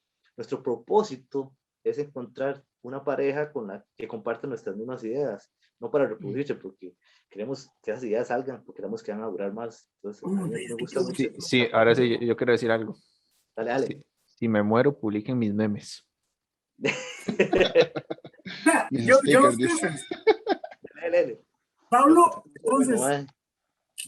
propósito es encontrar una pareja con la que comparte nuestras mismas ideas, no para reproducirse, porque queremos que esas ideas salgan, porque queremos que van a durar más. Entonces, a mí me gusta mucho. sí, sí, ahora sí, yo quiero decir algo. Dale, dale. Si me muero, publiquen mis memes. Mis Yo stickers, dos dice. cosas. Dale, dale. Pablo, Bueno, entonces,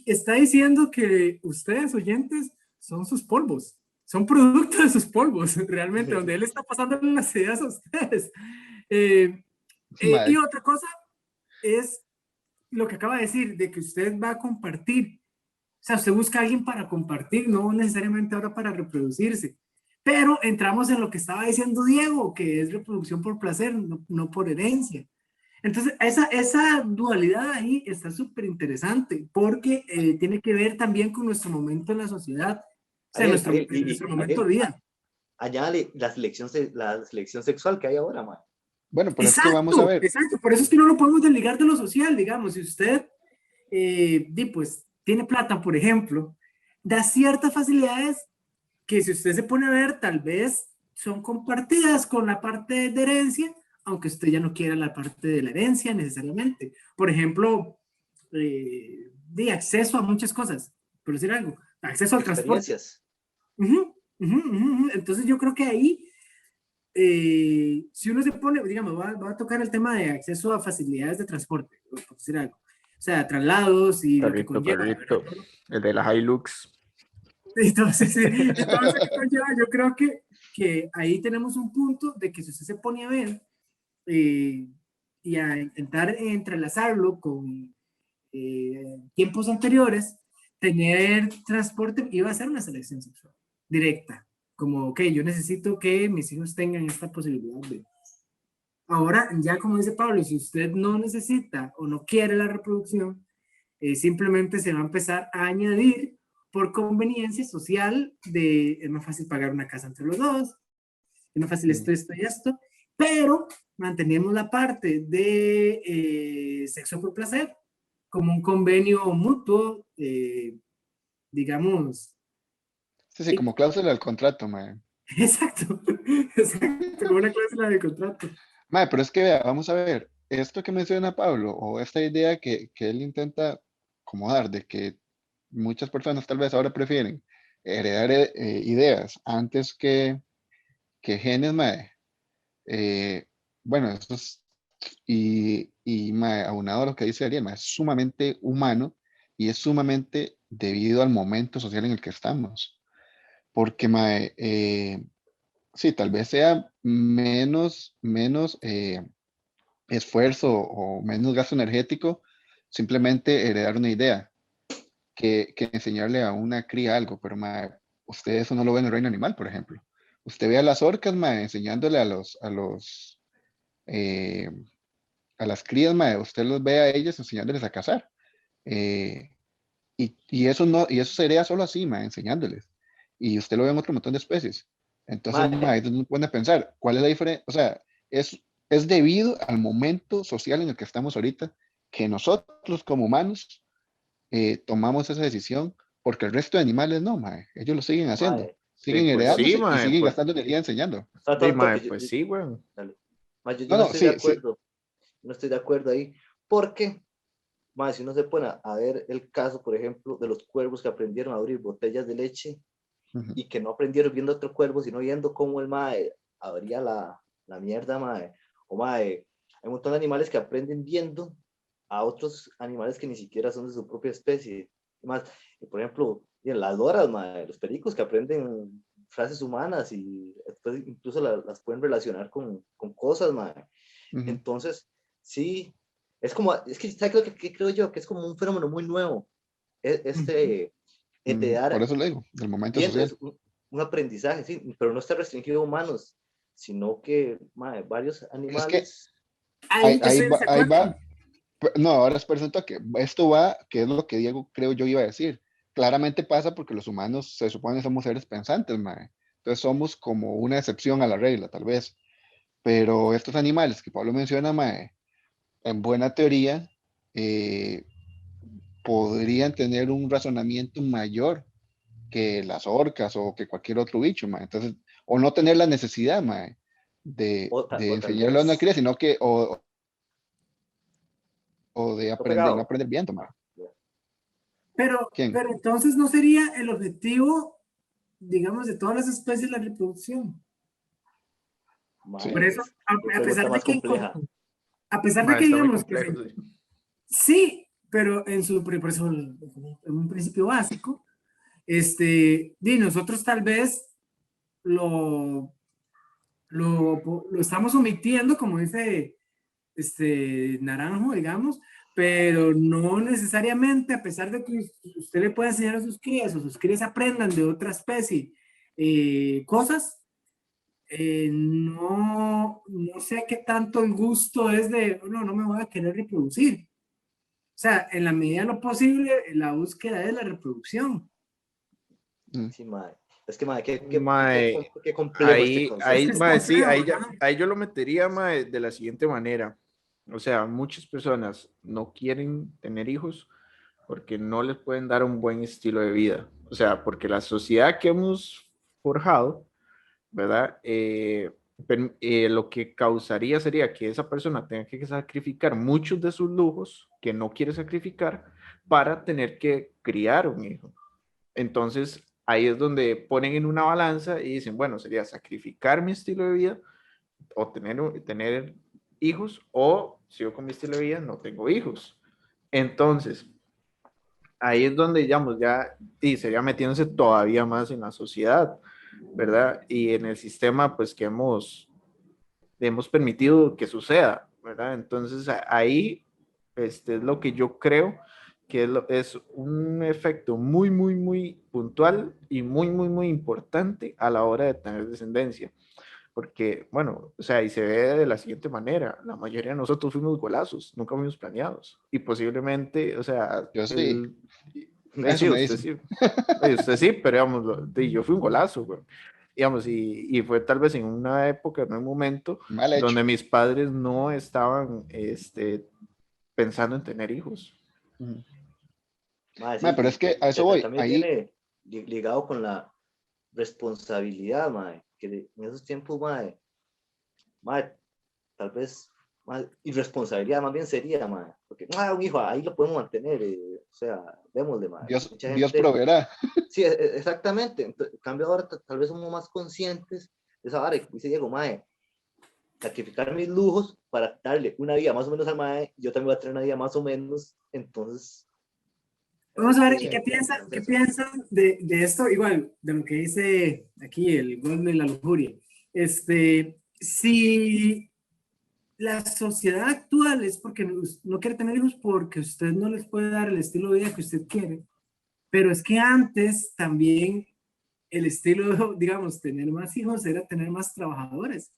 está diciendo que ustedes, oyentes, son sus polvos. O son producto de sus polvos, realmente, donde él está pasando las ideas a ustedes. Y otra cosa es lo que acaba de decir, de que usted va a compartir. O sea, usted busca a alguien para compartir, no necesariamente ahora para reproducirse. Pero entramos en lo que estaba diciendo Diego, que es reproducción por placer, no por herencia. Entonces, esa dualidad ahí está súper interesante, porque tiene que ver también con nuestro momento en la sociedad, o sea, nuestro momento de vida. Añade la selección sexual que hay ahora, man. Bueno, pero es que vamos a ver. Exacto, por eso es que no lo podemos desligar de lo social, digamos. Si usted, pues, tiene plata, por ejemplo, da ciertas facilidades que si usted se pone a ver, tal vez son compartidas con la parte de herencia, aunque usted ya no quiera la parte de la herencia necesariamente. Por ejemplo, de acceso a muchas cosas, por decir algo, acceso al transporte. Entonces yo creo que ahí, si uno se pone, digamos, va a tocar el tema de acceso a facilidades de transporte, por decir algo. O sea, traslados y lo que conlleva. El de la Hilux. Entonces, yo creo que ahí tenemos un punto de que si usted se pone a ver y a intentar entrelazarlo con tiempos anteriores, tener transporte iba a ser una selección sexual directa, como, ok, yo necesito que mis hijos tengan esta posibilidad de... Ahora, ya como dice Pablo, si usted no necesita o no quiere la reproducción, simplemente se va a empezar a añadir por conveniencia social de es más fácil pagar una casa entre los dos, es más fácil esto y esto, pero mantenemos la parte de sexo por placer como un convenio mutuo, digamos. Sí, como cláusula del contrato, mae. Exacto, como una cláusula del contrato. Mae, pero es que vea, vamos a ver, esto que menciona Pablo, o esta idea que él intenta acomodar de que muchas personas tal vez ahora prefieren heredar ideas antes que genes, mae. Bueno, esto es, y mae, aunado a lo que dice Ariel, mae, es sumamente humano y es sumamente debido al momento social en el que estamos. Porque, mae, sí, tal vez sea menos esfuerzo o menos gasto energético simplemente heredar una idea que enseñarle a una cría algo, pero mae, usted eso no lo ve en el reino animal, por ejemplo. Usted ve a las orcas, mae, enseñándole a las crías, mae, usted los ve a ellas enseñándoles a cazar. Y eso sería solo así, mae, enseñándoles. Y usted lo ve en otro montón de especies. Entonces, mae, uno puede pensar, ¿cuál es la diferencia? O sea, es debido al momento social en el que estamos ahorita que nosotros como humanos tomamos esa decisión, porque el resto de animales no, mae, ellos lo siguen haciendo. Mae, siguen pues heredando sí, y mae, siguen pues, gastando energía enseñando. Sí, mae, pues sí, güey. Yo no estoy de acuerdo. No estoy de acuerdo ahí. Porque, mae, si uno se pone a ver el caso, por ejemplo, de los cuervos que aprendieron a abrir botellas de leche y que no aprendieron viendo otro cuervo, sino viendo cómo el mae abría la mierda, mae. O mae, hay un montón de animales que aprenden viendo a otros animales que ni siquiera son de su propia especie. Más, por ejemplo, las loras, mae, los pericos que aprenden frases humanas y después incluso las pueden relacionar con cosas, mae. Entonces, sí, es que ¿sabes qué creo yo? Que es como un fenómeno muy nuevo. Por eso le digo, del momento social. Es un aprendizaje, sí, pero no está restringido a humanos, sino que mae, varios animales. Es que ahí va. No, ahora es presento que esto va, que es lo que Diego creo yo iba a decir. Claramente pasa porque los humanos se supone somos seres pensantes, mae. Entonces somos como una excepción a la regla, tal vez. Pero estos animales que Pablo menciona, mae, en buena teoría, podrían tener un razonamiento mayor que las orcas o que cualquier otro bicho, mae. Entonces, o no tener la necesidad, mae, de enseñarle a una cría, sino que o de aprender, no aprender viendo, mae. Pero entonces no sería el objetivo, digamos, de todas las especies la reproducción. Sí. Por eso, a pesar de que digamos que sí, pero por eso, en un principio básico, nosotros tal vez lo, lo estamos omitiendo, como dice Naranjo, digamos, pero no necesariamente, a pesar de que usted le pueda enseñar a sus crías o sus crías aprendan de otra especie cosas, no sé qué tanto el gusto es de, no me voy a querer reproducir. O sea, en la medida de lo posible, la búsqueda es la reproducción. Sí, mae. Es que, mae, Mae, qué complejo este concepto. Es que mae, está sí, feo, ahí yo lo metería, mae, de la siguiente manera. O sea, muchas personas no quieren tener hijos porque no les pueden dar un buen estilo de vida. O sea, porque la sociedad que hemos forjado, ¿verdad? Lo que causaría sería que esa persona tenga que sacrificar muchos de sus lujos que no quiere sacrificar para tener que criar un hijo. Entonces, ahí es donde ponen en una balanza y dicen, bueno, sería sacrificar mi estilo de vida o tener hijos, o sigo con mi estilo de vida, no tengo hijos. Entonces, ahí es donde, digamos, ya y sería metiéndose todavía más en la sociedad, ¿verdad? Y en el sistema, pues, que hemos permitido que suceda, ¿verdad? Entonces, ahí es lo que yo creo que es un efecto muy, muy, muy puntual y muy, muy, muy importante a la hora de tener descendencia. Porque, bueno, o sea, y se ve de la siguiente manera, la mayoría de nosotros fuimos golazos, nunca fuimos planeados, y posiblemente, o sea, Yo sí, sí, eso me dicen. usted sí, pero digamos, yo fui un golazo, güey. Digamos, y fue tal vez en una época, en un momento, Mal hecho. donde mis padres no estaban, pensando en tener hijos. Ujú. Mae, Mae, sí, pero es que a eso voy. también Ahí, viene ligado con la responsabilidad, mae, que en esos tiempos, mae, tal vez más irresponsabilidad más bien sería, mae, porque un hijo ahí lo podemos mantener, o sea, démosle, mae. Mucha Dios gente, proveerá. sí, exactamente. En cambio ahora tal vez somos más conscientes de esa vara, y dice Diego, mae, sacrificar mis lujos para darle una vida más o menos al mae, yo también voy a tener una vida más o menos, entonces Vamos a ver, ¿y qué eso. piensan de esto? Igual, de lo que dice aquí el gol de la lujuria. Si la sociedad actual es porque no quiere tener hijos porque usted no les puede dar el estilo de vida que usted quiere, pero es que antes también el estilo, digamos, tener más hijos era tener más trabajadores.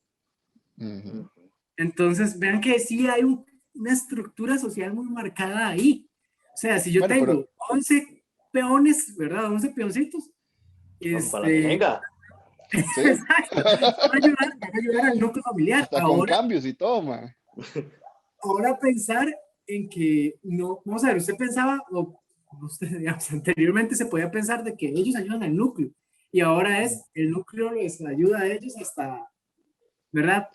Ujú. Entonces, vean que sí hay una estructura social muy marcada ahí. O sea, si yo Bueno, pero tengo 11 peones, ¿verdad? 11 peoncitos. Vamos para la merenga. sí, Exacto. Van a ayudar al núcleo familiar. hasta con cambios y todo, mae. Ahora pensar en que no, vamos a ver, usted pensaba, o usted, digamos, anteriormente se podía pensar de que ellos ayudan al núcleo. Y ahora es el núcleo les ayuda a ellos hasta, ¿verdad?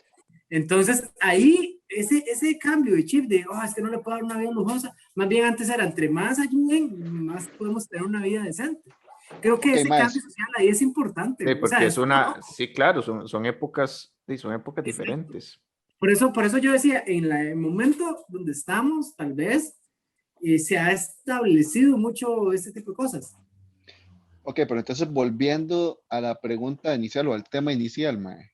Entonces, ahí, ese cambio de chip de, es que no le puedo dar una vida lujosa, más bien antes era, entre más ayuden, más podemos tener una vida decente. Creo que Ok, ese cambio más. social ahí es importante. Sí, O sea, porque sí, claro, son épocas, sí, son épocas diferentes. por eso yo decía, en el momento donde estamos, tal vez se ha establecido mucho este tipo de cosas. Ok, pero entonces volviendo a la pregunta inicial o al tema inicial, mae.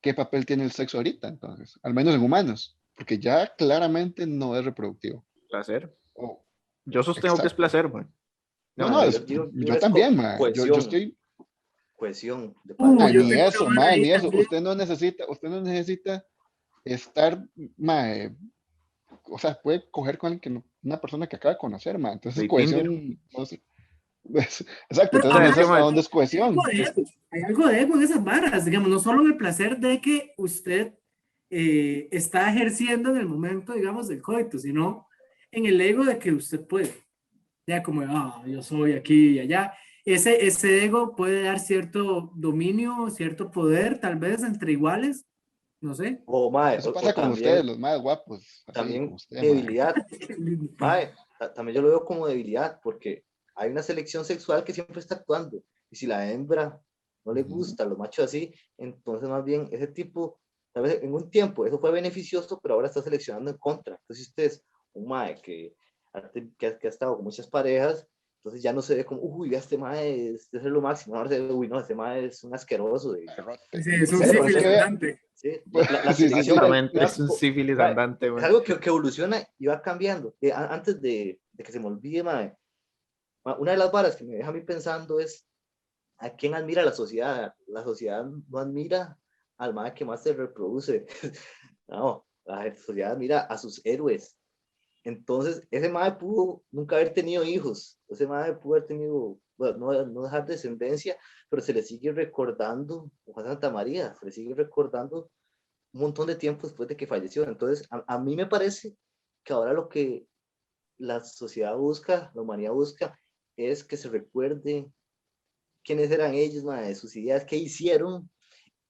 ¿Qué papel tiene el sexo ahorita, entonces? Al menos en humanos, porque ya claramente no es reproductivo. Placer. Oh, Yo sostengo que es exacto. placer, güey. No, No, no, Yo yo también, mae. Yo cohesión, estoy, cohesión de pareja. Yo ni tengo eso, una vara mae, ahí ni eso. también. Usted no necesita estar, mae, o sea, puede coger con alguien una persona que acaba de conocer, mae. Entonces, de Tinder. cohesión, no sé. Exacto, Pero entonces sea, no es sé que, hasta mae, dónde es cohesión. hay algo de ego en esas varas, digamos, no solo en el placer de que usted está ejerciendo en el momento, digamos, del coito, sino en el ego de que usted puede. Ya como, yo soy aquí y allá. Ese ego puede dar cierto dominio, cierto poder, tal vez entre iguales, no sé. O, mae, Eso o pasa con ustedes, también, los más guapos, así como también usted, mae. debilidad. Mae, también yo lo veo como debilidad, porque hay una selección sexual que siempre está actuando. Y si la hembra no le Ujú. gusta, los machos así, entonces más bien ese tipo, tal vez en un tiempo eso fue beneficioso, pero ahora está seleccionando en contra. Entonces, si usted es un mae que ha estado con muchas parejas, Entonces ya no se ve como, uy, este mae es lo máximo. Ahora se ve, uy, no, este mae es un asqueroso. Sí, es un Sí, pero es sífilis que andante. Sí, la sí, sí, sí. selección Exactamente, es un sífilis mae, andante, es man. algo que evoluciona y va cambiando. Antes de que se me olvide, mae, una de las varas que me deja a mí pensando es a quién admira la sociedad. La sociedad no admira al mae que más se reproduce. No, la sociedad admira a sus héroes. Entonces, ese mae pudo nunca haber tenido hijos. Ese mae pudo haber tenido, bueno, no dejar descendencia, pero se le sigue recordando, Juan Santa María, se le sigue recordando un montón de tiempo después de que falleció. Entonces, a mí me parece que ahora lo que la sociedad busca, la humanidad busca, es que se recuerde quiénes eran ellos, mae, sus ideas, qué hicieron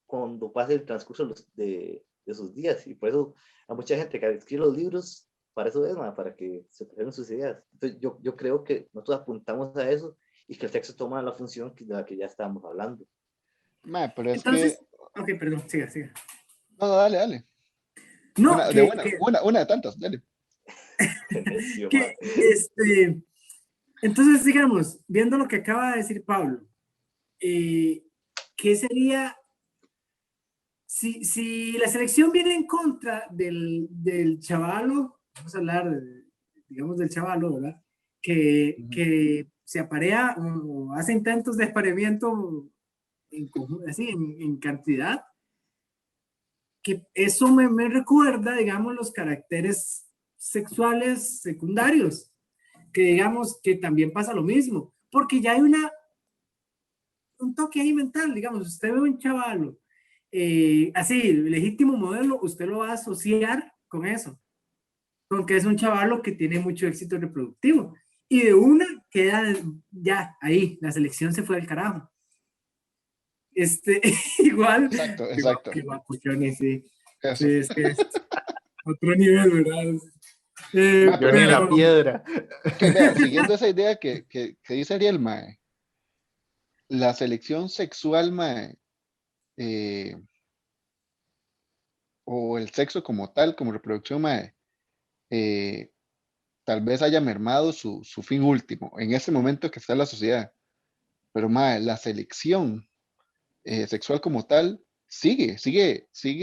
cuando pase el transcurso de sus días. Y por eso a mucha gente que escribe los libros, para eso es, para que se preserven sus ideas. Entonces yo creo que nosotros apuntamos a eso y que el texto toma la función de la que ya estábamos hablando. Mae, pero es Entonces, que... ok, perdón, siga. No, no, dale, dale. No, Una de tantas, dale. Necio, que entonces, digamos, viendo lo que acaba de decir Pablo, ¿qué sería si la selección viene en contra del chavalo? Vamos a hablar, digamos, del chavalo, ¿verdad? Que se aparea o hace intentos de apareamiento así, en cantidad, que eso me recuerda, digamos, los caracteres sexuales secundarios, que digamos que también pasa lo mismo, porque ya hay un toque ahí mental, digamos, usted ve un chavalo, así, legítimo modelo, usted lo va a asociar con eso, con que es un chavalo que tiene mucho éxito reproductivo, y de una queda ya ahí, la selección se fue al carajo. Igual, Exacto. igual, puchones, sí. Eso. Sí, es que es otro nivel, ¿verdad? Ma, Yo ni en la Pero, piedra. que vea, siguiendo esa idea que dice Ariel, mae, la selección sexual, mae, o el sexo como tal, como reproducción, mae, tal vez haya mermado su fin último en este momento que está en la sociedad. Pero, mae, la selección sexual como tal sigue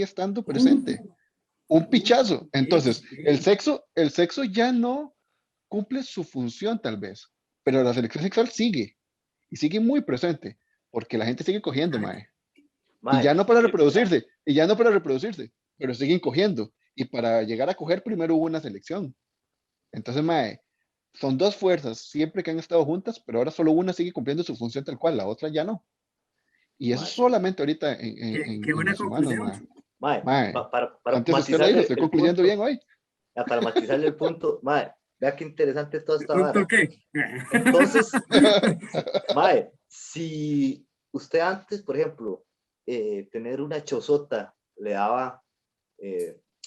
estando presente. Un pichazo. Entonces, el sexo ya no cumple su función tal vez, pero la selección sexual sigue y sigue muy presente porque la gente sigue cogiendo, mae. Y ya no para reproducirse, pero siguen cogiendo. Y para llegar a coger primero hubo una selección. Entonces, mae, son dos fuerzas siempre que han estado juntas, pero ahora solo una sigue cumpliendo su función tal cual, la otra ya no. Y eso solamente ahorita qué en buena los humanos, mae. conclusión. Mae, para antes usted lo dijo, estoy concluyendo bien hoy. Para matizarle el punto, vea qué interesante es toda esta vara. ¿Qué? Entonces, si usted antes, por ejemplo, tener una chozota le daba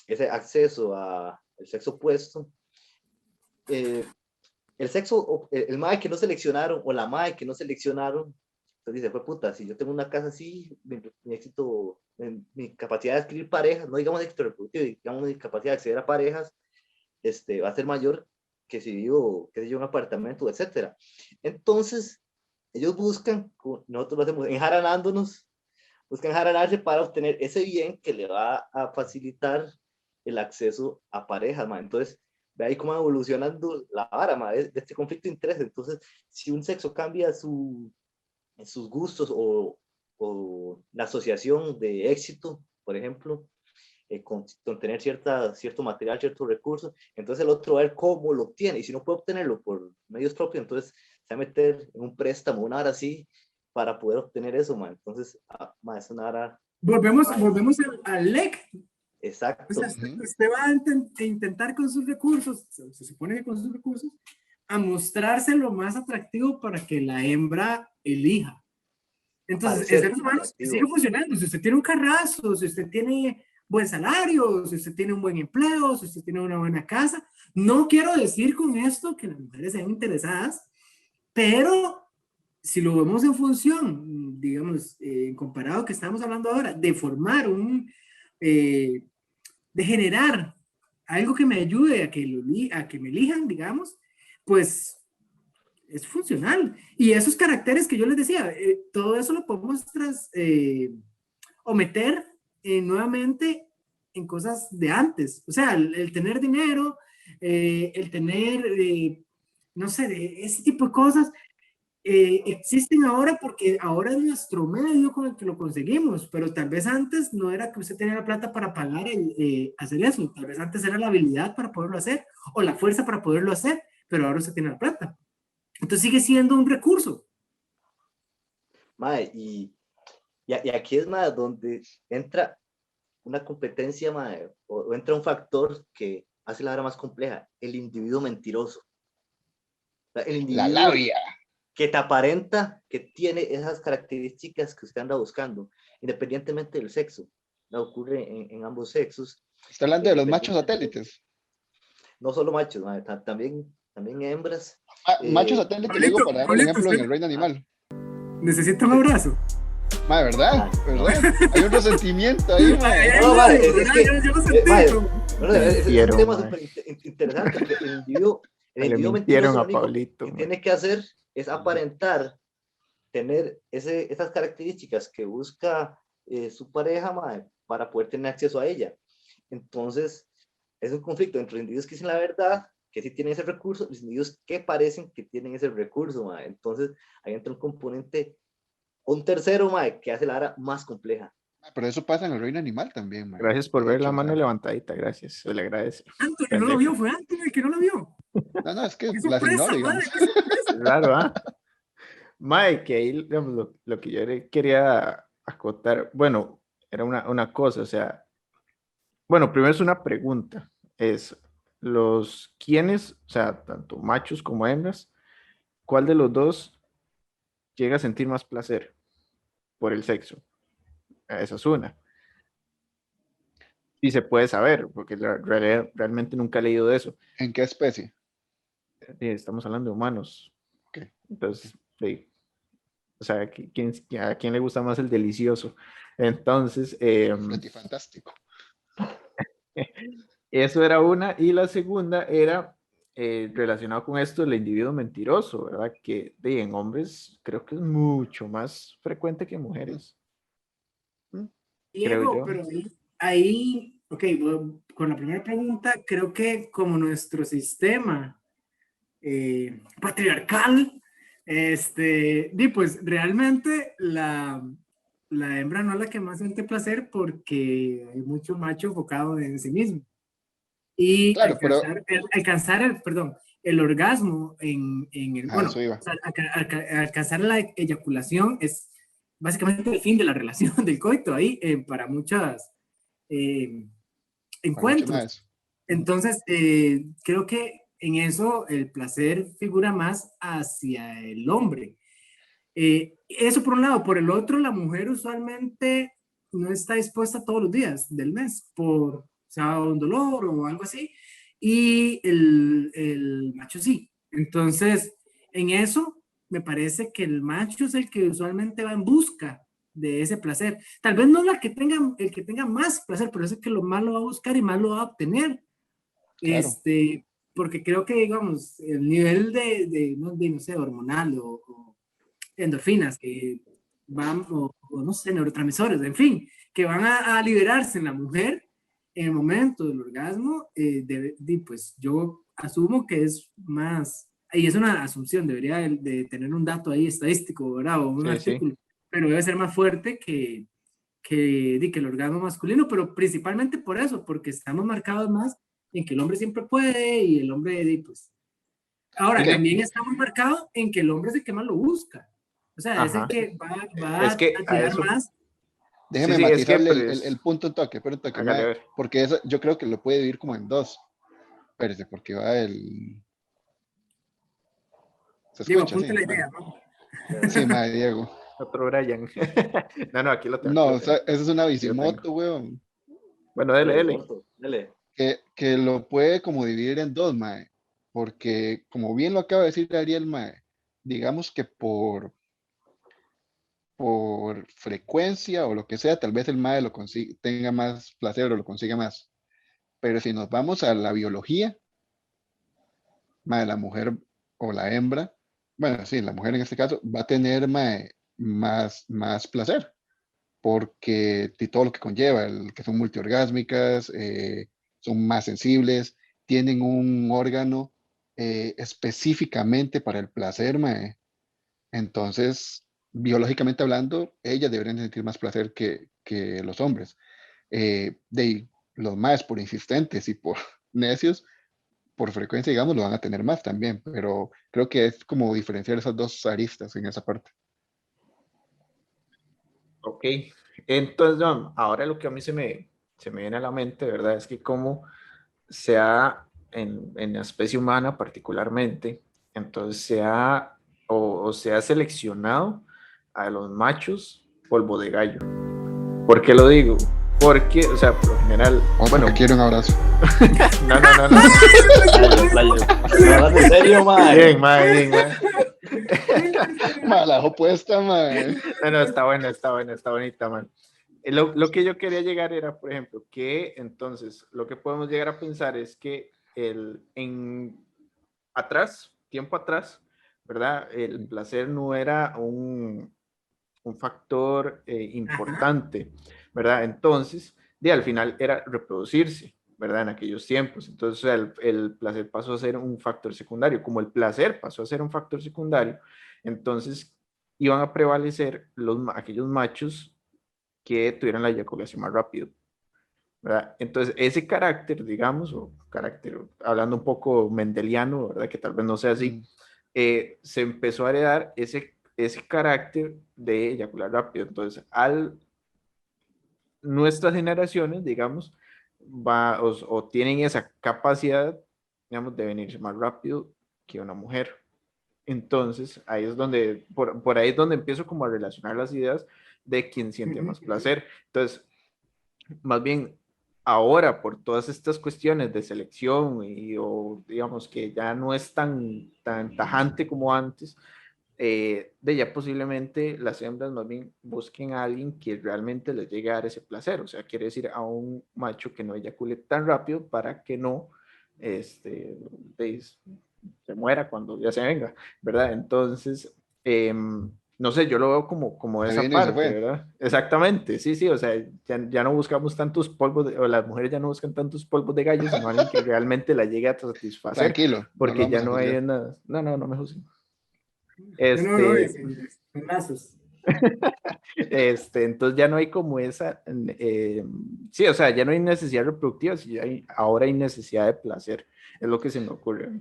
ese acceso al sexo opuesto, el sexo, el mae que no seleccionaron o la mae que no seleccionaron, entonces dice, fue puta, si yo tengo una casa así, mi éxito, mi capacidad de adquirir parejas, no digamos éxito reproductivo, digamos mi capacidad de acceder a parejas, va a ser mayor que si vivo, qué sé yo, un apartamento, etcétera. Entonces, ellos buscan, nosotros lo hacemos enjaranándonos, buscan enjaranarse para obtener ese bien que le va a facilitar el acceso a parejas, man. Entonces, ve ahí cómo va evolucionando la vara, man, de este conflicto de interés. Entonces, si un sexo cambia sus gustos o la asociación de éxito, por ejemplo, con tener cierto material, ciertos recursos, entonces el otro va a ver cómo lo obtiene, y si no puede obtenerlo por medios propios, entonces se va a meter en un préstamo, una hora así, para poder obtener eso, man. Entonces, es una hora... Volvemos al LEC. Exacto. O sea, usted va a intentar con sus recursos, se supone que con sus recursos, a mostrarse lo más atractivo para que la hembra elija. Entonces, el ser humano sigue funcionando. Si usted tiene un carrazo, si usted tiene buen salario, si usted tiene un buen empleo, si usted tiene una buena casa, no quiero decir con esto que las mujeres sean interesadas, pero si lo vemos en función, digamos, comparado que estamos hablando ahora, de formar de generar algo que me ayude a que me elijan, digamos, pues es funcional. Y esos caracteres que yo les decía, todo eso lo podemos o meter nuevamente en cosas de antes. O sea, el tener dinero, el tener, no sé, ese tipo de cosas existen ahora porque ahora es nuestro medio con el que lo conseguimos, pero tal vez antes no era que usted tenía la plata para pagar hacer eso, tal vez antes era la habilidad para poderlo hacer o la fuerza para poderlo hacer, pero ahora usted tiene la plata. Entonces sigue siendo un recurso. Mae, y aquí es más donde entra una competencia, mae, o entra un factor que hace la hora más compleja, el individuo mentiroso. O sea, el La individuo labia. que te aparenta que tiene esas características que usted anda buscando, independientemente del sexo. No ocurre en ambos sexos. Está hablando de los machos satélites. No solo machos, mae, también hembras. Machos satélites, le digo para dar el ejemplo en el reino animal. Necesita un abrazo. Mae, ¿verdad? ¿Verdad? Hay un resentimiento ahí, mae. No, mae, es que, yo lo sentí. mae, es un tema mae. súper interesante, porque el individuo Le mentiroso mintieron lo a único Pablito. que mae. tiene que hacer es aparentar tener esas características que busca su pareja, mae, para poder tener acceso a ella. Entonces, es un conflicto entre individuos que dicen la verdad, que sí tienen ese recurso, y los individuos que parecen que tienen ese recurso, mae. Entonces, ahí entra un componente, un tercero, mae, que hace la hora más compleja. Pero eso pasa en el reino animal también, mae. Gracias por De ver hecho, la mano mae. levantadita, gracias. Se le agradece. Anthony no lo vio, fue Anthony el que no lo vio. No, es que Qué las sorpresa, ignoro, madre, digamos. qué sorpresa. Claro, ¿ah? Mae, que ahí digamos, lo que yo le quería acotar, bueno, era una cosa, o sea, bueno, primero es una pregunta, es quiénes, o sea, tanto machos como hembras, ¿cuál de los dos llega a sentir más placer por el sexo? Esa es una. Y se puede saber, porque realmente nunca he leído de eso. ¿En qué especie? Estamos hablando de humanos. Ok. Entonces, sí. O sea, ¿a quién le gusta más el delicioso? Entonces, Fantástico. eso era una. Y la segunda era relacionado con esto, el individuo mentiroso, ¿verdad? Que en hombres creo que es mucho más frecuente que en mujeres. Creo Diego, yo. pero ahí, ok, con la primera pregunta, creo que como nuestro sistema patriarcal, pues realmente la hembra no es la que más siente placer porque hay mucho macho enfocado en sí mismo. Y Claro, pero el orgasmo en el, a bueno, eso iba. o sea, alcanzar la eyaculación es básicamente el fin de la relación del coito ahí para muchas Para mucho encuentros. más. Entonces, creo que en eso el placer figura más hacia el hombre. Eso por un lado. Por el otro, la mujer usualmente no está dispuesta todos los días del mes por sea un dolor o algo así. Y el macho sí. Entonces, en eso me parece que el macho es el que usualmente va en busca de ese placer. Tal vez no el que tenga más placer, pero es el que lo más lo va a buscar y más lo va a obtener. Claro. Porque creo que, digamos, el nivel no sé, hormonal o endorfinas que van, o no sé, neurotransmisores, en fin, que van a liberarse en la mujer en el momento del orgasmo, pues yo asumo que es más, y es una asunción, debería de tener un dato ahí estadístico, ¿verdad? O un Sí, sí. artículo, pero debe ser más fuerte que el orgasmo masculino, pero principalmente por eso, porque estamos marcados más en que el hombre siempre puede y el hombre, pues... Ahora, también estamos marcados en que el hombre es el que más lo busca. O sea, es el Ajá. que va Es que a a tirar eso. más. Déjeme Sí, es que matizarle el pues, punto un toque, pero un toque, hágale mae, ver. porque eso yo creo que lo puede dividir como en dos. Espérese, porque va el... ¿Se Digo, escucha? apunte Sí, la bueno. idea, ¿no? Sí, mae, Diego. Otro Brian. No, aquí lo tengo. No, Aquí lo tengo. esa es una Aquí lo tengo. bicimoto, weón. Bueno, dele. Dale. Que lo puede como dividir en dos, mae. Porque, como bien lo acaba de decir Ariel, mae, digamos que por frecuencia o lo que sea, tal vez el mae tenga más placer o lo consiga más. Pero si nos vamos a la biología, mae, la mujer o la hembra bueno, sí, la mujer en este caso va a tener más placer, porque de todo lo que conlleva, que son multiorgásmicas, son más sensibles, tienen un órgano específicamente para el placer, mae. Entonces, biológicamente hablando, ellas deberían sentir más placer que los hombres. Los más por insistentes y por necios, por frecuencia, digamos, lo van a tener más también, pero creo que es como diferenciar esas dos aristas en esa parte. Ok, entonces, no, ahora lo que a mí se me viene a la mente, ¿verdad? Es que como se ha, en la especie humana particularmente, entonces o se ha seleccionado a los machos polvo de gallo. ¿Por qué lo digo? Porque, o sea, por lo general, Otro que quiere un abrazo. no. ¿Hablas en serio, mae? Bien, bien. La dejó puesta, mae. No, está bonita, man. Lo que yo quería llegar era, por ejemplo, que entonces lo que podemos llegar a pensar es que tiempo atrás, ¿verdad? El placer no era un factor importante, ¿verdad? Entonces, al final era reproducirse, ¿verdad? En aquellos tiempos. Entonces, o sea, el placer pasó a ser un factor secundario. Como el placer pasó a ser un factor secundario, entonces iban a prevalecer aquellos machos que tuvieran la eyaculación más rápido, ¿verdad? Entonces, ese carácter, digamos, o carácter, hablando un poco mendeliano, ¿verdad? Que tal vez no sea así, se empezó a heredar ese carácter de eyacular rápido. Entonces, nuestras generaciones, digamos, o tienen esa capacidad, digamos, de venirse más rápido que una mujer. Entonces, ahí es donde, por ahí es donde empiezo como a relacionar las ideas de quién siente más placer. Entonces, más bien, ahora por todas estas cuestiones de selección o digamos que ya no es tan tajante como antes, de ya posiblemente las hembras más bien busquen a alguien que realmente les llegue a dar ese placer, o sea, quiere decir a un macho que no eyacule tan rápido para que no se muera cuando ya se venga, ¿verdad? Entonces, no sé, yo lo veo como Se esa vino y se parte, fue. ¿verdad? Exactamente, sí, o sea, ya no buscamos tantos polvos, o las mujeres ya no buscan tantos polvos de gallo, sino alguien que realmente la llegue a satisfacer, Tranquilo, no lo porque ya vamos a no hay juzgar. nada, no me juzguen. No, Este, en lazos. entonces ya no hay como esa, sí, o sea, ya no hay necesidad reproductiva, ahora hay necesidad de placer, es lo que se me ocurre.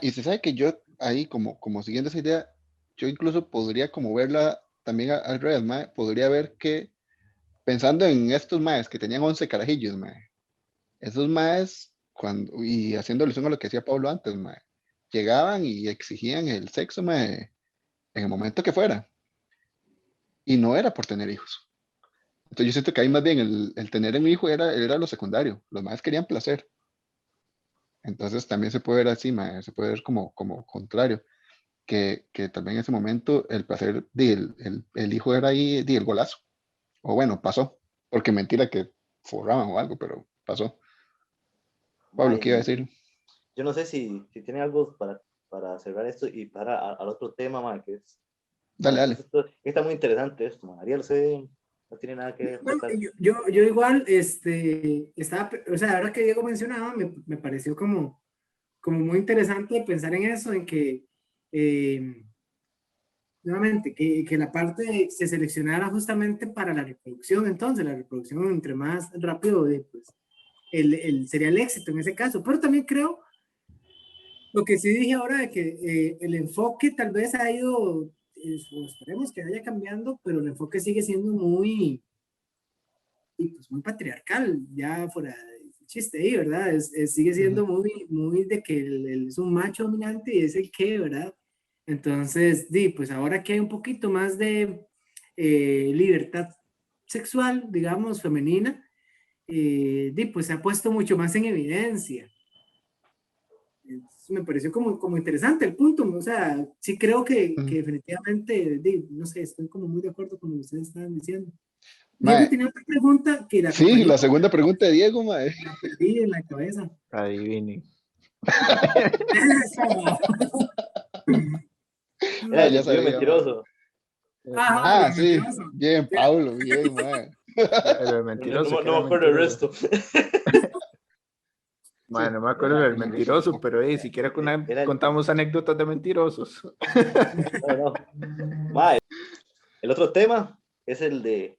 Y se sabe que yo ahí, como siguiendo esa idea, yo incluso podría como verla también al revés, podría ver que, pensando en estos maes que tenían 11 carajillos, esos maes, y haciendo alusión a lo que decía Pablo antes, llegaban y exigían el sexo, en el momento que fuera, y no era por tener hijos. Entonces yo siento que ahí más bien el tener un hijo era lo secundario, los maes querían placer. Entonces también se puede ver así, se puede ver como contrario. Que también en ese momento el placer el hijo era ahí el golazo. O bueno, pasó. Porque mentira que forraban o algo, pero pasó. Pablo, Mae, ¿qué iba a decir? yo no sé si tiene algo para cerrar esto y para al otro tema, mae, que es... Dale, mae, dale. está muy interesante esto, mae. Ariel, usted no tiene nada que Bueno, aportar. yo igual, estaba, o sea, ahora que Diego mencionaba, me pareció como muy interesante pensar en eso, en que, nuevamente, que la parte se seleccionara justamente para la reproducción, entonces, la reproducción entre más rápido, pues, sería el éxito en ese caso, pero también creo, lo que sí dije ahora, de que el enfoque tal vez ha ido, o esperemos que vaya cambiando, pero el enfoque sigue siendo pues muy patriarcal, ya fuera de chiste ahí, ¿verdad? Sigue siendo muy de que él es un macho dominante y es el que, ¿verdad? Entonces, pues ahora que hay un poquito más de libertad sexual, digamos, femenina, pues se ha puesto mucho más en evidencia. Entonces, me pareció como interesante el punto, o sea, sí creo que definitivamente, no sé, estoy como muy de acuerdo con lo que ustedes estaban diciendo. Diego tenía otra pregunta que la Sí, acompañó, la segunda pregunta de Diego, la perdí en la cabeza. Adivinen. Era el ya estudio sabía, mentiroso. Ajá, sí, mentiroso. bien, Pablo, bien, mae. El No, mentiroso, que no era me acuerdo del mentiroso. resto. Mae, no me Sí, acuerdo del no, mentiroso, pero siquiera Era el, contamos anécdotas de mentirosos. no. Mae, el otro tema es el de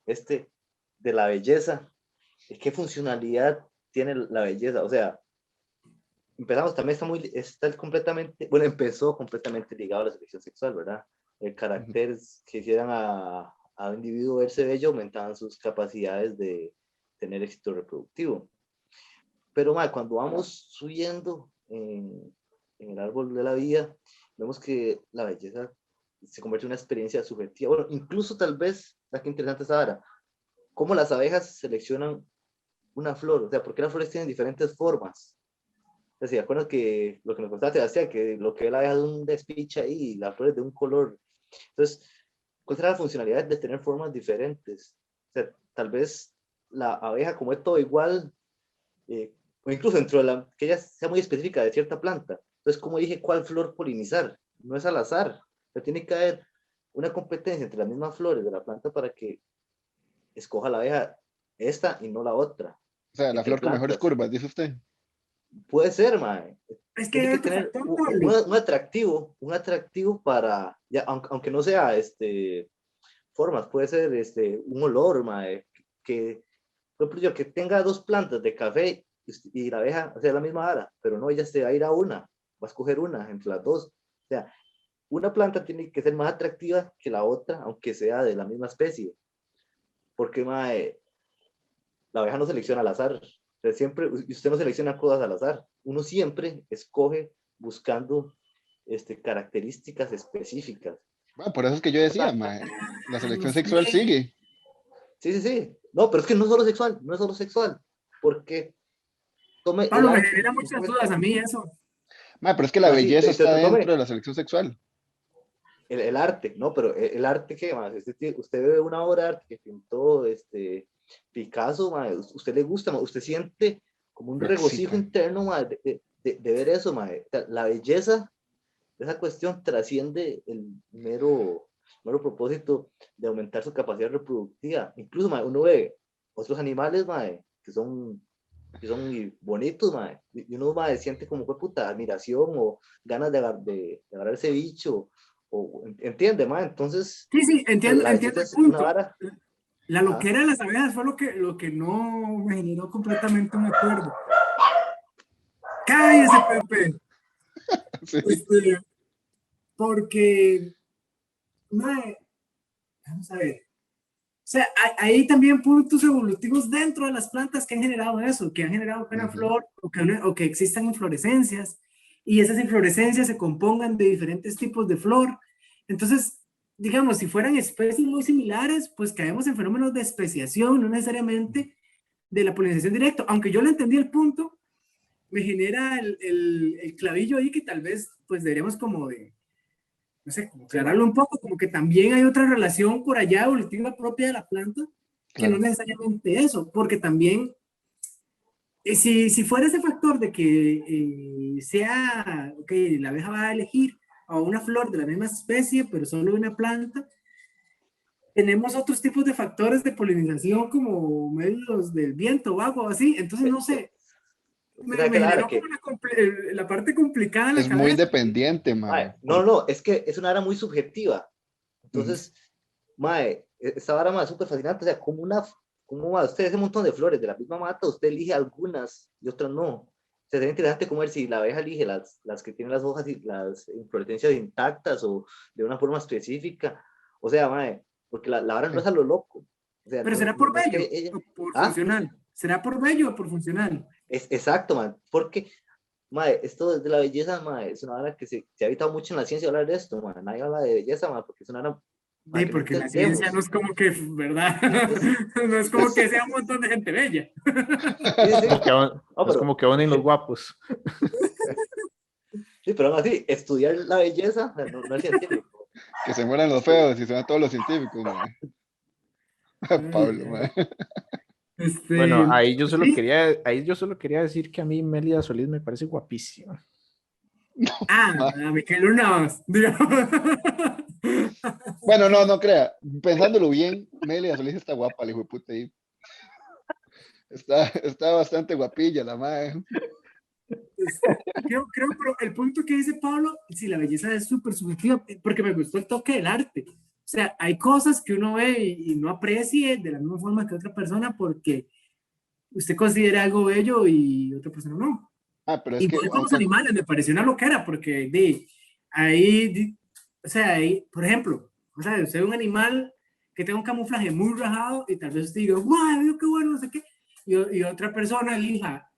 de la belleza. ¿Qué funcionalidad tiene la belleza? O sea, empezamos, también completamente, bueno, empezó completamente ligado a la selección sexual, ¿verdad? El carácter que hicieran a un individuo verse bello aumentaban sus capacidades de tener éxito reproductivo. Pero mae, cuando vamos subiendo en el árbol de la vida, vemos que la belleza se convierte en una experiencia subjetiva. Bueno, incluso tal vez, qué interesante esa ahora, cómo las abejas seleccionan una flor, o sea, ¿por qué las flores tienen diferentes formas? O sea, ¿se acuerdan que lo que nos contaba Sebastián, que lo que es la abeja es un despiche ahí, y las flores de un color? Entonces, ¿cuál será la funcionalidad de tener formas diferentes? O sea, tal vez la abeja, como es todo igual, o incluso dentro de que ella sea muy específica de cierta planta. Entonces, ¿cómo dije cuál flor polinizar? No es al azar. O sea, tiene que haber una competencia entre las mismas flores de la planta para que escoja la abeja esta y no la otra. o sea, la Entre flor con mejores plantas. curvas, dice usted. Puede ser, mae. Es que Tiene hay que otro tener factor, Pablo. un atractivo para, ya, aunque no sea formas, puede ser un olor, mae, que, por ejemplo, que tenga dos plantas de café y la abeja, o sea, la misma ara, pero no, ella se va a ir a una, va a escoger una entre las dos. O sea, una planta tiene que ser más atractiva que la otra, aunque sea de la misma especie. Porque, mae, la abeja no selecciona al azar. O sea, siempre, usted no selecciona cosas al azar. Uno siempre escoge buscando características específicas. Bueno, por eso es que yo decía, mae, la No selección sé. sexual sigue. Sí, sí, sí. No, pero es que no es solo sexual, no es solo sexual. Porque tome el Pablo, me arte genera en muchas dudas cuenta. a mí eso. Mae, pero es que la Así, belleza está dentro tome de la selección sexual. el arte, ¿no? Pero el arte, ¿qué más? Usted ve una obra de arte que pintó Picasso, ma, usted le gusta, ma, usted siente como un Lo regocijo excita. interno, ma, de ver eso, ma. La belleza de esa cuestión trasciende el mero propósito de aumentar su capacidad reproductiva. Incluso, ma, uno ve otros animales, ma, que son muy bonitos, ma, y uno, ma, siente como fue puta admiración o ganas de agarrar ese bicho, o entiende, ma, entonces Sí, sí, entiendo, la entiendo belleza el es una punto. vara, La ajá, loquera de las abejas fue lo que no me generó completamente un acuerdo. Cállese, Pepe. Sí. Este, porque, mae, vamos a ver. O sea, hay también puntos evolutivos dentro de las plantas que han generado eso, que han generado pena flor o que existan inflorescencias y esas inflorescencias se compongan de diferentes tipos de flor. Entonces, digamos, si fueran especies muy similares, pues caemos en fenómenos de especiación, no necesariamente de la polinización directa. Aunque yo le entendí el punto, me genera el clavillo ahí que tal vez pues deberíamos como de, no sé, como sí, ma, aclararlo un poco, como que también hay otra relación por allá evolutiva propia de la planta, que no Claro. necesariamente eso, porque también, si fuera ese factor de que sea, ok, la abeja va a elegir a una flor de la misma especie, pero solo de una planta, tenemos otros tipos de factores de polinización como medios del viento o agua o así, entonces no sé, ¿sabe me qué la generó que como la parte complicada en la Es muy cabeza. dependiente, mae. no, no, es que es una vara muy subjetiva, Ujú. entonces, mae, esta vara, ma, es súper fascinante, o sea, como usted hace un montón de flores de la misma mata, usted elige algunas y otras no. O sea, sería interesante como ver si la abeja elige las que tienen las hojas y las inflorescencias intactas o de una forma específica. O sea, mae, porque la vara no Sí. es a lo loco. O sea, Pero no, será no, por no es bello que ella. o por Ah, funcional. ¿Será por bello o por funcional? es exacto, man. Porque, mae, esto de la belleza, mae, es una vara que se ha evitado mucho en la ciencia hablar de esto, mae. Nadie habla de belleza, mae, porque es una vara, mae, Sí, que no porque la ciencia no entendemos. es como que, ¿verdad? Es, No es como que sea un montón de gente bella. sí, sí, Como sí. que No, no es como pero que unen los guapos. sí, pero aún así, estudiar la belleza no, no es científico. Que se mueran los Estudiar, feos y se van todos los científicos, mae. Ay, Pablo, mae. Bueno, sí, ahí yo solo quería decir que a mí Mélida Solís me parece guapísima. Ah, a Michael Navas. Bueno, no crea. Pensándolo bien, Melia Solís está guapa, el hijo de puta. Ahí. Está bastante guapilla la madre. Pero el punto que dice Pablo, si la belleza es súper subjetiva, porque me gustó el toque del arte. O sea, hay cosas que uno ve y no aprecie de la misma forma que otra persona porque usted considera algo bello y otra persona no. Pero es Igual que con los animales, me pareció una loquera porque o sea, ahí, por ejemplo, o sea, usted ve un animal que tenga un camuflaje muy rajado y tal vez usted diga, ¡guau, qué bueno, no sé qué! Y otra persona elija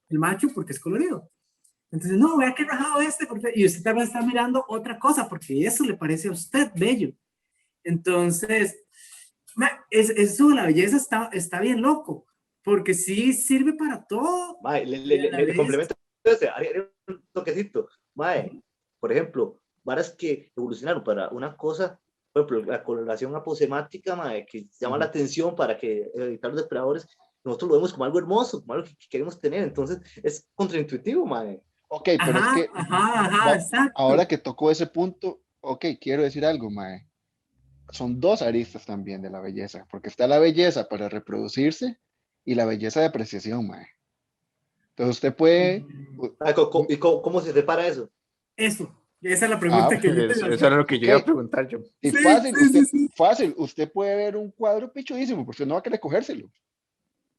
el macho porque es colorido. Entonces, no, vea qué rajado y usted tal vez está mirando otra cosa porque eso le parece a usted bello. Entonces, eso de la belleza está bien loco, porque sí sirve para todo. Mae, le complemento haría un toquecito. Mae, por ejemplo, varas que evolucionaron para una cosa, por ejemplo, la coloración aposemática, mae, que llama la atención para que evitar los depredadores, nosotros lo vemos como algo hermoso, como algo que queremos tener, entonces es contraintuitivo, mae. Ok, pero es que ahora que tocó ese punto, ok, quiero decir algo, mae. Son dos aristas también de la belleza, porque está la belleza para reproducirse y la belleza de apreciación, mae. Entonces usted puede... ¿Y cómo se separa eso? Eso, esa es la pregunta que yo te Eso era lo que yo iba a preguntar yo. Y fácil, usted puede ver un cuadro pichudísimo, porque no va a querer cogérselo.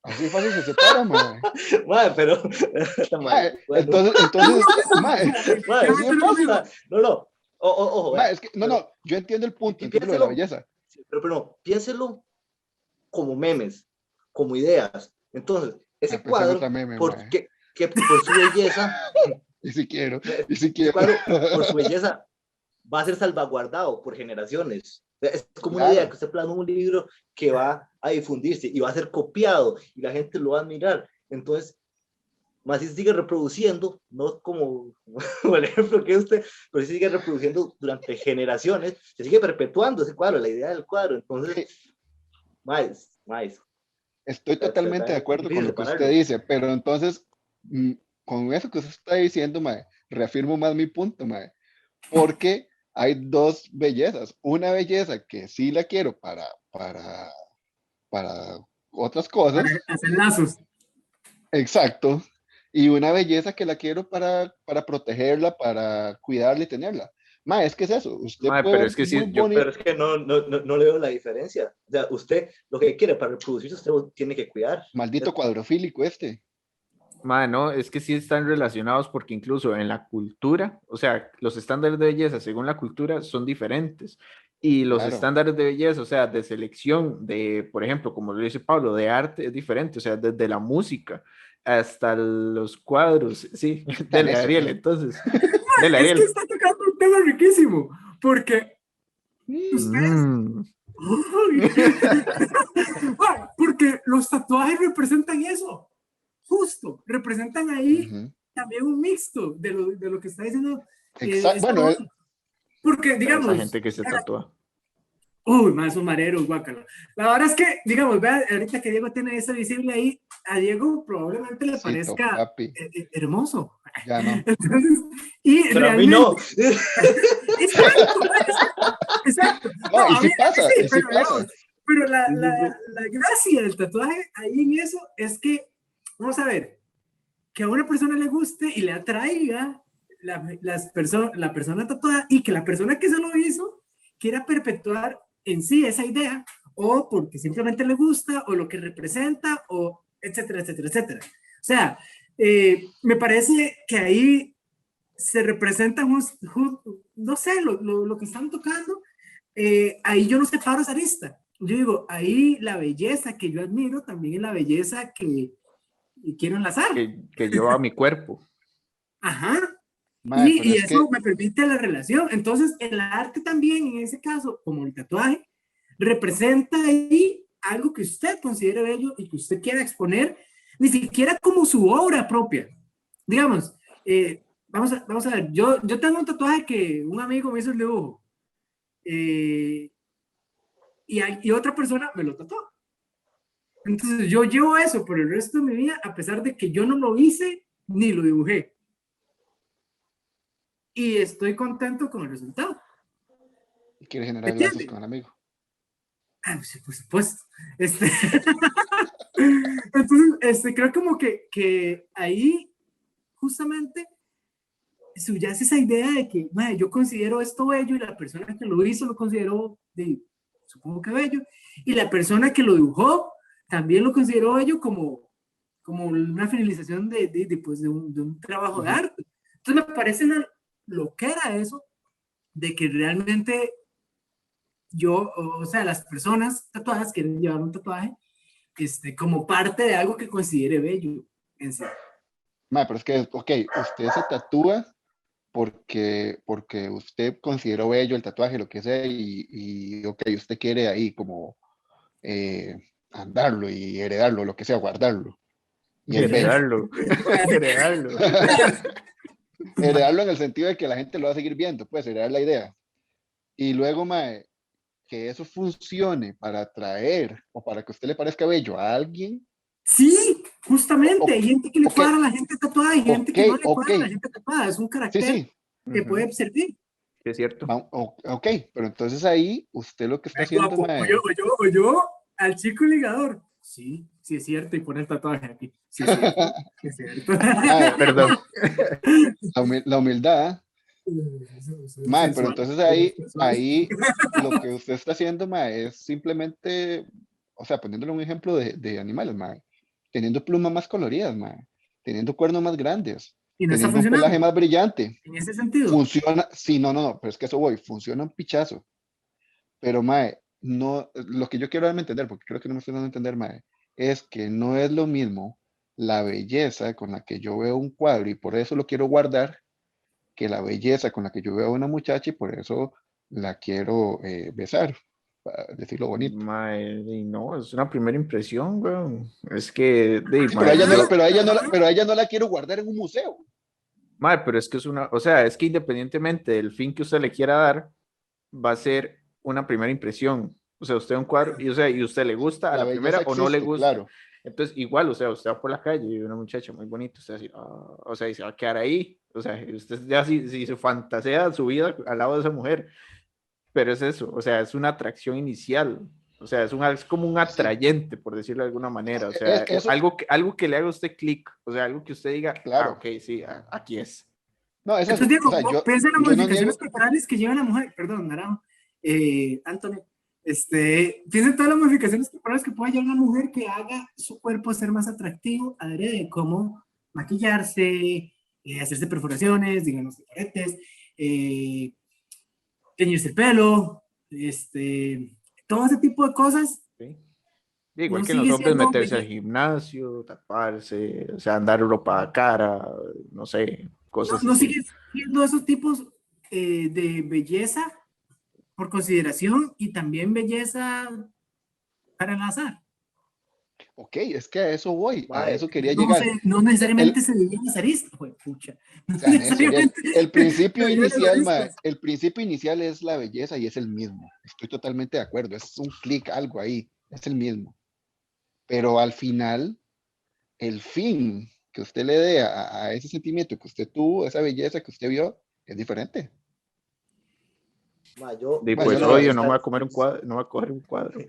Así fácil se separa, mae. Mae, pero... Mae, bueno. entonces, mae, mae, así de fácil. No. Ojo, mae, es que, no, yo entiendo el punto, entiendo lo de la belleza. Pero no, piénselo como memes, como ideas. Entonces, ese cuadro, meme, que por su belleza... y si quiero. Ese cuadro, por su belleza, va a ser salvaguardado por generaciones. Es como una idea que usted plasma en un libro que va a difundirse y va a ser copiado y la gente lo va a admirar. Entonces, más si sigue reproduciendo, no como el ejemplo que usted, pero si sigue reproduciendo durante generaciones, se sigue perpetuando ese cuadro, la idea del cuadro. Entonces, más. Estoy totalmente de acuerdo con lo que usted dice, pero entonces, con eso que usted está diciendo, mae, reafirmo más mi punto, mae, porque hay dos bellezas. Una belleza que sí la quiero para otras cosas. Para hacer lazos. Exacto. Y una belleza que la quiero para protegerla, para cuidarla y tenerla. Mae, es que es eso. Usted puede pero es que sí, pero es que no le veo la diferencia. O sea, usted lo que quiere para reproducirse, usted lo tiene que cuidar. Maldito cuadrofílico este. No, es que sí están relacionados porque incluso en la cultura, o sea, los estándares de belleza según la cultura son diferentes y los estándares de belleza, o sea, de selección, de, por ejemplo, como lo dice Pablo, de arte es diferente, o sea, desde la música hasta los cuadros, sí, dele Ariel, entonces, dele Ariel. Es que está tocando un tema riquísimo, porque ustedes... porque los tatuajes representan eso. Justo, representan ahí también un mixto de lo que está diciendo. Bueno, porque, digamos... Esa gente que se tatúa. Uy, más sumareros, guácalo. La verdad es que, digamos, vea, ahorita que Diego tiene eso visible ahí, a Diego probablemente le parezca hermoso. Ya no. Entonces, y pero realmente... a mí no. Exacto. No, y sí pasa, sí, y sí pasa. Pero la gracia del tatuaje ahí en eso es que, vamos a ver, que a una persona le guste y le atraiga la persona tatuada y que la persona que se lo hizo quiera perpetuar en sí esa idea o porque simplemente le gusta o lo que representa o etcétera, etcétera, etcétera. O sea, me parece que ahí se representa, no sé, lo que están tocando. Ahí yo no separo esa arista. Yo digo, ahí la belleza que yo admiro también es la belleza que quiero enlazar. Que lleva a mi cuerpo. Ajá. Madre, y eso me permite la relación. Entonces, el arte también, en ese caso, como el tatuaje, representa ahí algo que usted considere bello y que usted quiera exponer, ni siquiera como su obra propia. Digamos, vamos a ver, yo tengo un tatuaje que un amigo me hizo el dibujo. Y otra persona me lo tatuó. Entonces yo llevo eso por el resto de mi vida, a pesar de que yo no lo hice ni lo dibujé. y estoy contento con el resultado. Y quiere generar lazos ¿Entiende? con el amigo. Ah, pues, por supuesto. Entonces, creo como que ahí justamente subyace esa idea de que madre, yo considero esto bello y la persona que lo hizo lo consideró, supongo que bello, y la persona que lo dibujó también lo consideró bello como una finalización pues, de un trabajo de arte. Entonces me parece una loquera eso, de que realmente yo, o sea, las personas tatuadas quieren llevar un tatuaje como parte de algo que considere bello en sí. Mae, pero es que, ok, usted se tatúa porque usted consideró bello el tatuaje, lo que sea, y ok, usted quiere ahí como andarlo y heredarlo, lo que sea, guardarlo. Y es bello. Heredarlo. Heredarlo. Heredarlo en el sentido de que la gente lo va a seguir viendo, pues, heredar la idea. Y luego, mae, que eso funcione para atraer o para que a usted le parezca bello a alguien. Sí, justamente, hay gente que le ok, cuadra a la gente tatuada, hay gente que no le ok. cuadra a la gente tatuada, es un Sí, carácter sí, que puede servir. Sí, es cierto. ok, pero entonces ahí usted lo que está Ay, haciendo, guapo, mae, o yo, al chico ligador. Sí, sí es cierto, y pone el tatuaje aquí. Sí es cierto, sí es cierto. mae, Perdón. la humildad, mae, pero Sensual, entonces sensual. ahí lo que usted está haciendo, mae, es simplemente, o sea, poniéndole un ejemplo de animales, mae, teniendo plumas más coloridas, mae, teniendo cuernos más grandes, Y no está teniendo un pelaje funcionando más brillante. en ese sentido. Funciona, sí, no, pero es que eso voy, funciona un pichazo. Pero, mae, no, lo que yo quiero darme a entender, porque creo que no me estoy dando a entender, mae, es que no es lo mismo la belleza con la que yo veo un cuadro y por eso lo quiero guardar, que la belleza con la que yo veo a una muchacha y por eso la quiero besar, para decirlo bonito. Mae, y no, es una primera impresión, weón. Es que, Sí, pero, a ella no la quiero guardar en un museo. mae, pero es que es una, o sea, es que independientemente del fin que usted le quiera dar, va a ser una primera impresión. O sea, usted un cuadro, y, o sea, y usted le gusta a La la primera belleza o no le existe, gusta. claro. Entonces, igual, o sea, usted va por la calle y ve una muchacha muy bonita, usted así, o sea, y se va a quedar ahí. O sea, usted ya si se fantasea su vida al lado de esa mujer, pero es eso, o sea, es una atracción inicial. O sea, es como un Sí, atrayente, por decirlo de alguna manera. O sea, eso, algo que le haga a usted clic. O sea, algo que usted diga, claro. ok, sí, aquí es. No, es Entonces, eso. O Diego, sea, piensa en las yo no modificaciones niego, corporales que lleva la mujer. Perdón, Naranjo. Antonio. Piensa en todas las modificaciones corporales que pueda llevar una mujer que haga su cuerpo ser más atractivo, adrede, como maquillarse, hacerse perforaciones, digamos, aretes, teñirse el pelo, todo ese tipo de cosas. ¿Sí? Igual No que en los sigue hombres siendo meterse al gimnasio, taparse, o sea, andar ropa a cara, no sé, cosas no así. sigue siendo esos tipos de belleza por consideración y también belleza para el azar. ok, es que a eso voy, a Mae, eso quería llegar. No necesariamente se debía nazarista, pues, pucha. No San eso, necesariamente el se principio debía inicial, nazaristas. el principio inicial es la belleza y es el mismo. Estoy totalmente de acuerdo, es un clic, algo ahí, es el mismo. Pero al final, el fin que usted le dé a ese sentimiento que usted tuvo, esa belleza que usted vio, es diferente. mae, yo, Y Bueno, yo pues yo sigo no, sin obvio, no me estar, va a comer un cuadro, no me va a coger un cuadro.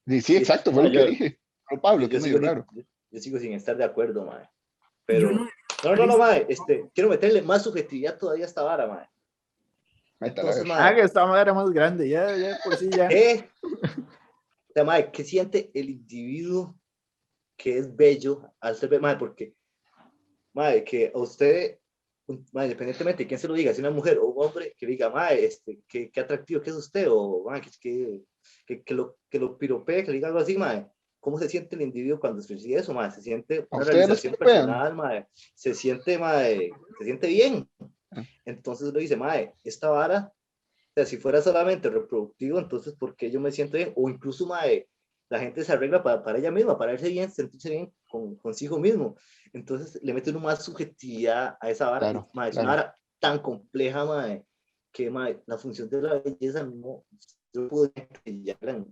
sí, sí, exacto, fue mae, lo que dije. Pero Pablo, tú yo medio sigo, raro. yo sigo sin estar de acuerdo, mae. Yo no. Pero, no, mae, quiero meterle más subjetividad todavía a esta vara, mae. Métala a Entonces, ver. Ah, mae, que esta madre era más grande, ya por sí ya. ¿qué? O sea, mae, ¿qué siente el individuo que es bello al ser bello? Mae, porque, mae, que a usted, mae, independientemente de quién se lo diga, si una mujer o un hombre que diga, mae, qué atractivo que es usted, o mae, que lo piropee, que le diga algo así, mae. ¿Cómo se siente el individuo cuando se dice eso, mae? Se siente ¿A una ustedes los realización piropean? personal, mae. Se siente bien. Entonces lo dice, mae, esta vara, o sea, si fuera solamente reproductivo, entonces, ¿por qué yo me siento bien? O incluso, mae, la gente se arregla para ella misma, para verse bien, sentirse bien consigo mismo. Entonces, le mete uno más subjetividad a esa vara. Claro, Y, mae, es una claro. vara tan compleja, mae, que, mae, la función de la belleza no, yo puedo encasillarla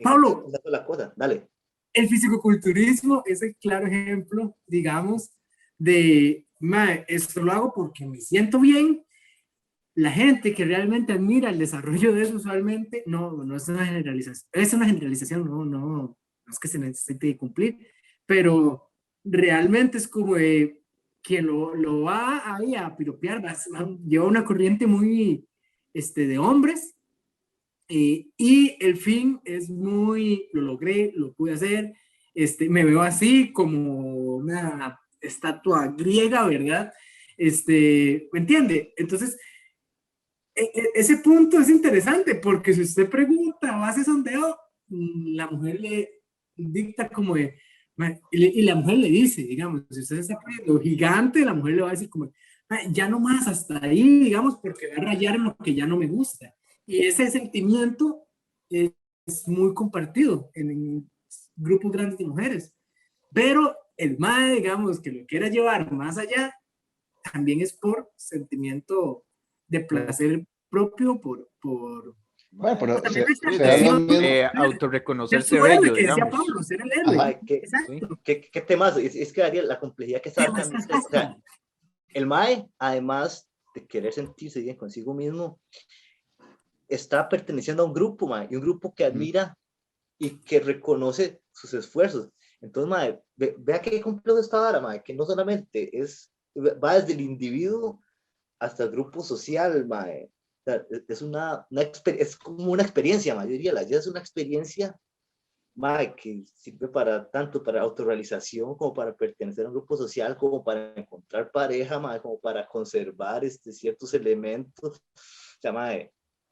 Pablo, esa es la cosa. Dale. el fisicoculturismo es el claro ejemplo, digamos, de, mae, esto lo hago porque me siento bien la gente que realmente admira el desarrollo de eso usualmente, no es una generalización, es una generalización, no es que se necesite cumplir, pero realmente es como quien lo va ahí a piropear, lleva una corriente muy de hombres, y el fin es muy, lo logré, lo pude hacer, me veo así como una estatua griega, ¿verdad? ¿Me entiende? Entonces, ese punto es interesante porque si usted pregunta o hace sondeo, la mujer le dicta como de, y la mujer le dice, digamos, si usted está poniendo gigante, la mujer le va a decir como, ya no más hasta ahí, digamos, porque va a rayar en lo que ya no me gusta. Y ese sentimiento es muy compartido en grupos grandes de mujeres. Pero el mae, digamos, que lo quiera llevar más allá, también es por sentimiento de placer propio, Bueno, pero también la se da lo exaltación mismo. de ser Autorreconocerse su héroe, bello, que decía digamos. Pablo, ser el héroe. Ajá, Sí. Exacto. ¿qué temas? Es que Ariel, la complejidad que está también es esa. O sea, el mae, además de querer sentirse bien consigo mismo, está perteneciendo a un grupo, mae, y un grupo que admira y que reconoce sus esfuerzos. Entonces, mae, vea qué complejo esta vara, mae, que no solamente va desde el individuo hasta el grupo social, mae. O sea, es como una experiencia, mae, yo diría, la ya es una experiencia, mae, que sirve para tanto para autorrealización, como para pertenecer a un grupo social, como para encontrar pareja, mae, como para conservar ciertos elementos. O sea, mae,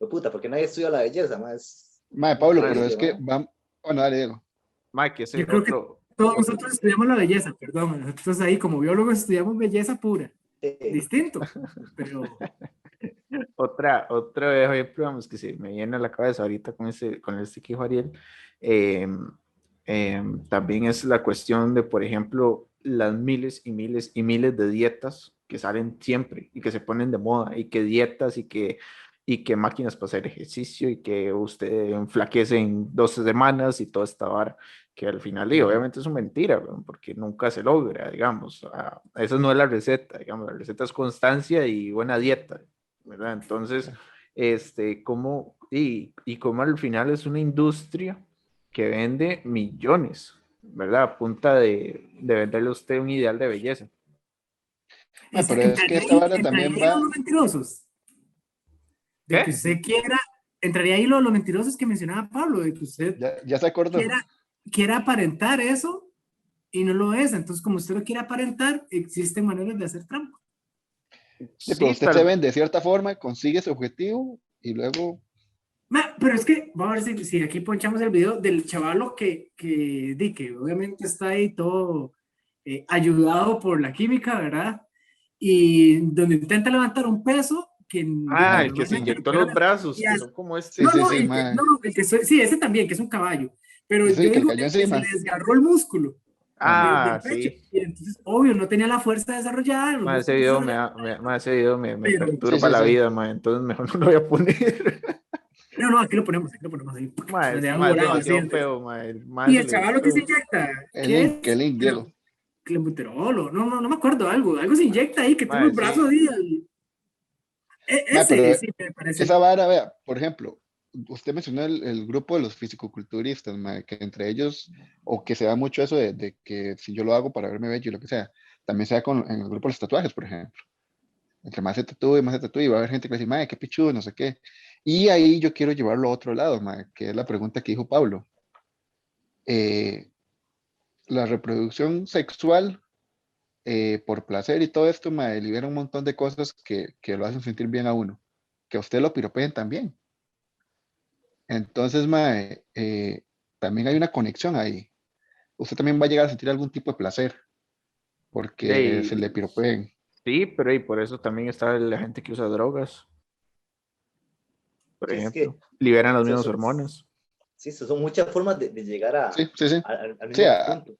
puta, porque nadie estudia la belleza, mae, es Mae, Pablo, pero increíble, es que mae. vamos, bueno, dale, Diego. Mike, Yo ese creo que todos otro, nosotros estudiamos la belleza, perdón, nosotros ahí como biólogos estudiamos belleza pura, distinto, pero otro ejemplo, vamos, que se me viene a la cabeza ahorita con este que dijo Ariel, eh, también es la cuestión de, por ejemplo, las miles y miles y miles de dietas que salen siempre y que se ponen de moda, y que dietas y que máquinas para hacer ejercicio y que usted enflaquece en 12 semanas y toda esta vara, que al final, y obviamente es una mentira, ¿no? Porque nunca se logra, digamos. Esa no es la receta, digamos, la receta es constancia y buena dieta, ¿verdad? Entonces, cómo al final es una industria que vende millones, ¿verdad? A punta de venderle a usted un ideal de belleza. Mae, pero es que esta vara entraría también ahí va. los mentirosos, de que ¿Qué? usted quiera, entraría ahí los mentirosos que mencionaba Pablo, de que usted Ya se acordó. quiera aparentar eso y no lo es. Entonces, como usted lo quiere aparentar, existen maneras de hacer trampa. Sí, pero Sí, usted se vende de cierta forma, consigue su objetivo y luego. Pero es que, vamos a ver si aquí ponchamos el video del chavalo que obviamente está ahí todo ayudado por la química, ¿verdad? Y donde intenta levantar un peso que el que se normalmente lo inyectó puede los levantar. brazos, que son como Sí, No, sí, no, sí, mae. sí, ese también, que es un caballo. Pero Sí, yo que le digo cayó el que se le encima. desgarró el músculo del pecho. Sí. Y entonces, obvio, no tenía la fuerza desarrollada, los Ese músculos video desarrollados. ese video me Pero, Sí, perturba sí, la sí. vida, entonces mejor no lo voy a poner. no, aquí lo ponemos ahí. Es, Me dejan es volado así. demasiado feo, Y se el le... chavalo que se inyecta, ¿qué El es? link, Diego. Clenbuterol, no me acuerdo, algo se inyecta ahí, que tiene los brazos Sí. ahí. Mae, pero Ese sí me esa parece. vara, vea, por ejemplo, usted mencionó el grupo de los fisicoculturistas, mae, que entre ellos, o que se da mucho eso de que si yo lo hago para verme bello y lo que sea, también se da en el grupo de los tatuajes, por ejemplo. Entre más se tatúe, va a haber gente que va a decir, mae, qué pichudo, no sé qué. Y ahí yo quiero llevarlo a otro lado, mae, que es la pregunta que dijo Pablo. Eh, la reproducción sexual por placer y todo esto, mae, libera un montón de cosas que lo hacen sentir bien a uno. Que a usted lo piropeen también. Entonces, mae, también hay una conexión ahí. Usted también va a llegar a sentir algún tipo de placer porque se le piropeen. Sí, pero y por eso también está la gente que usa drogas, por Sí, es que ejemplo. Liberan las eso, mismas eso- hormonas. sí, son muchas formas de llegar Sí, sí, sí. al Sí, mismo punto.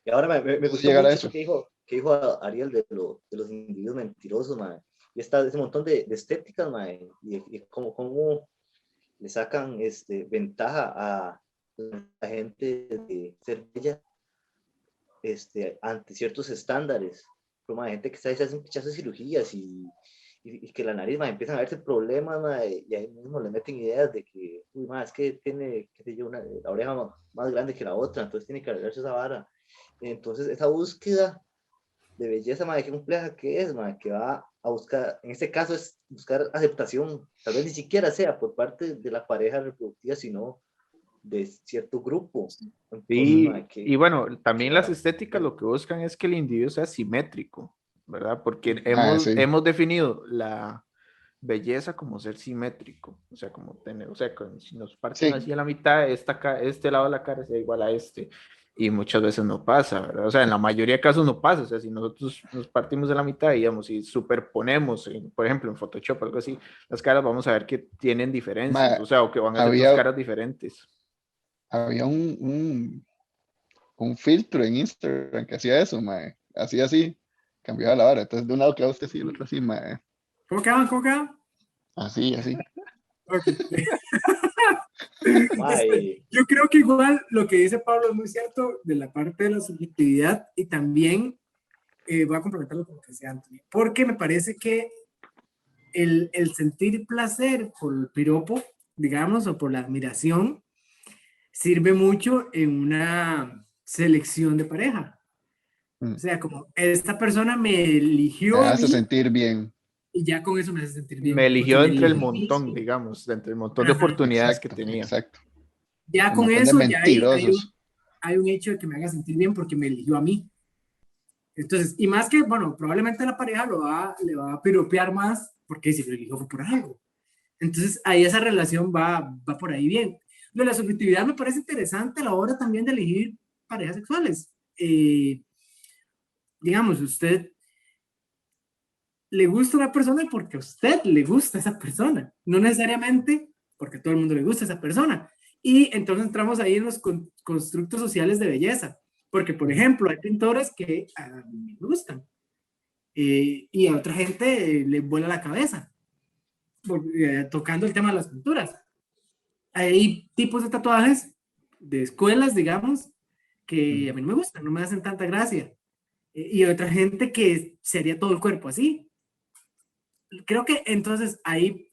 Y ahora me sí gustó llegar a mucho eso. eso que dijo Ariel de los individuos mentirosos, mae. Y está ese montón de estéticas, mae, y cómo le sacan ventaja a la gente de ser bella ante ciertos estándares. Como hay gente que está se hacen pichazos de cirugías y que la nariz, mae, empiezan a verse problemas, mae, y ahí mismo le meten ideas de que, uy, mae, es que tiene, qué sé yo, la oreja más grande que la otra, entonces tiene que arreglarse esa vara. Entonces, esa búsqueda de belleza, mae, qué compleja que es, mae, que va a buscar, en este caso es buscar aceptación, tal vez ni siquiera sea por parte de la pareja reproductiva, sino de cierto grupo. Entonces, mae, Y bueno, también las vara. estéticas lo que buscan es que el individuo sea simétrico, ¿verdad? Porque Sí. hemos definido la belleza como ser simétrico, o sea, como tener, o sea, si nos parten Sí, así a la mitad, este lado de la cara sea igual a este, y muchas veces no pasa, ¿verdad? O sea, en la mayoría de casos no pasa, o sea, si nosotros nos partimos de la mitad, digamos, y superponemos, por ejemplo, en Photoshop, algo así, las caras vamos a ver que tienen diferencias, mae, o sea, o que van a ser dos había, caras diferentes. había un filtro en Instagram que hacía eso, mae. Hacía así, cambiaba la vara. Entonces, de un lado quedaba usted así, el otro así, mae. ¿Cómo quedaban? ¿Cómo quedaban? Así, así. Ok. Mae, Yo creo que igual lo que dice Pablo es muy cierto de la parte de la subjetividad y también voy a complementarlo con lo que decía Anthony, porque me parece que el sentir placer por el piropo, digamos, o por la admiración, sirve mucho en una selección de pareja. Mm. O sea, como esta persona me Me eligió a hace mí sentir bien. y ya con eso me hace sentir Me bien, porque eligió me entre el eligió a mí. montón, digamos, de entre el montón de Ajá. oportunidades que Exacto, tenía. exacto. Ya Un con montón de eso ya mentirosos. hay un hecho de que me haga sentir bien porque me eligió a mí. Entonces, y más que, bueno, probablemente la pareja le va a piropear más porque si lo eligió fue por algo. Entonces, ahí esa relación va por ahí bien. Lo de la subjetividad me parece interesante a la hora también de elegir parejas sexuales. Digamos, usted le gusta una persona porque a usted le gusta esa persona, no necesariamente porque a todo el mundo le gusta esa persona. Y entonces entramos ahí en los constructos sociales de belleza, porque por ejemplo hay pintores que a mí me gustan y a otra gente le vuela la cabeza tocando el tema de las pinturas. Hay tipos de tatuajes de escuelas, digamos, que a mí no me gustan, no me hacen tanta gracia. Y otra gente que sería todo el cuerpo así. Creo que entonces hay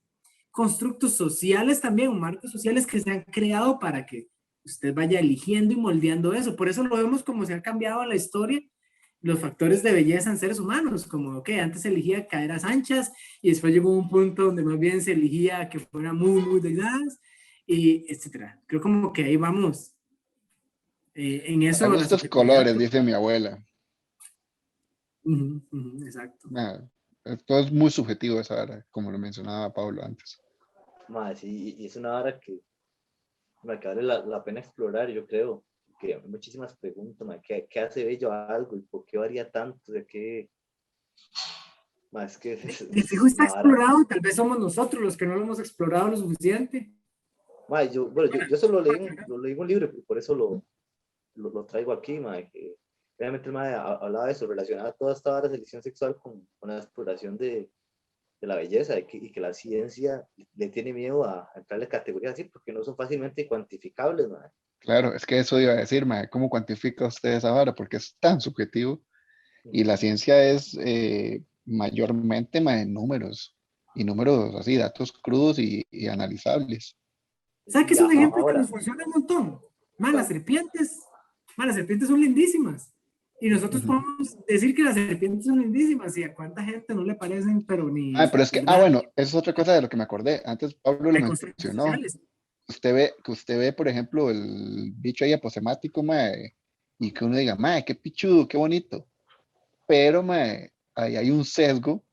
constructos sociales también, marcos sociales que se han creado para que usted vaya eligiendo y moldeando eso. Por eso lo vemos como se ha cambiado en la historia los factores de belleza en seres humanos, como que antes se elegía caderas anchas y después llegó un punto donde más bien se elegía que fueran muy delgadas, y etcétera. Creo como que ahí vamos en A eso, la gustos subjetividad. colores, dice mi abuela. Exacto. Nada, todo es muy subjetivo esa vara, como lo mencionaba Pablo antes. mae, sí, y es una vara que vale la pena explorar, yo creo, que hay muchísimas preguntas, mae, ¿qué hace bello a algo y por qué varía tanto? ¿De qué? Mae, es que El fijo es está una vara. explorado y tal vez somos nosotros los que no lo hemos explorado lo suficiente. Mae, yo solo lo leí en un libro y por eso lo traigo aquí, mae, que realmente el mae hablaba de eso, relacionaba toda esta vara de selección sexual con la exploración de la belleza y que la ciencia le tiene miedo a entrarle categorías así porque no son fácilmente cuantificables, mae. Claro, es que eso iba a decir, mae, ¿cómo cuantifica usted esa vara? Porque es tan subjetivo y la ciencia es mayormente mae, números y números así, datos crudos y analizables. ¿Sabes qué Y es un ejemplo que nos ahora, funciona un montón? ¿cuál? Las serpientes son lindísimas. Y nosotros Ujú. podemos decir que las serpientes son lindísimas y a cuánta gente no le parecen, pero ni Pero es que, ¿verdad? bueno, eso es otra cosa de lo que me acordé. Antes Pablo lo Hay constructos mencionó. sociales. Usted ve, por ejemplo, el bicho ahí aposemático, mae, y que uno diga, mae, qué pichudo, qué bonito. Pero, mae, ahí hay un sesgo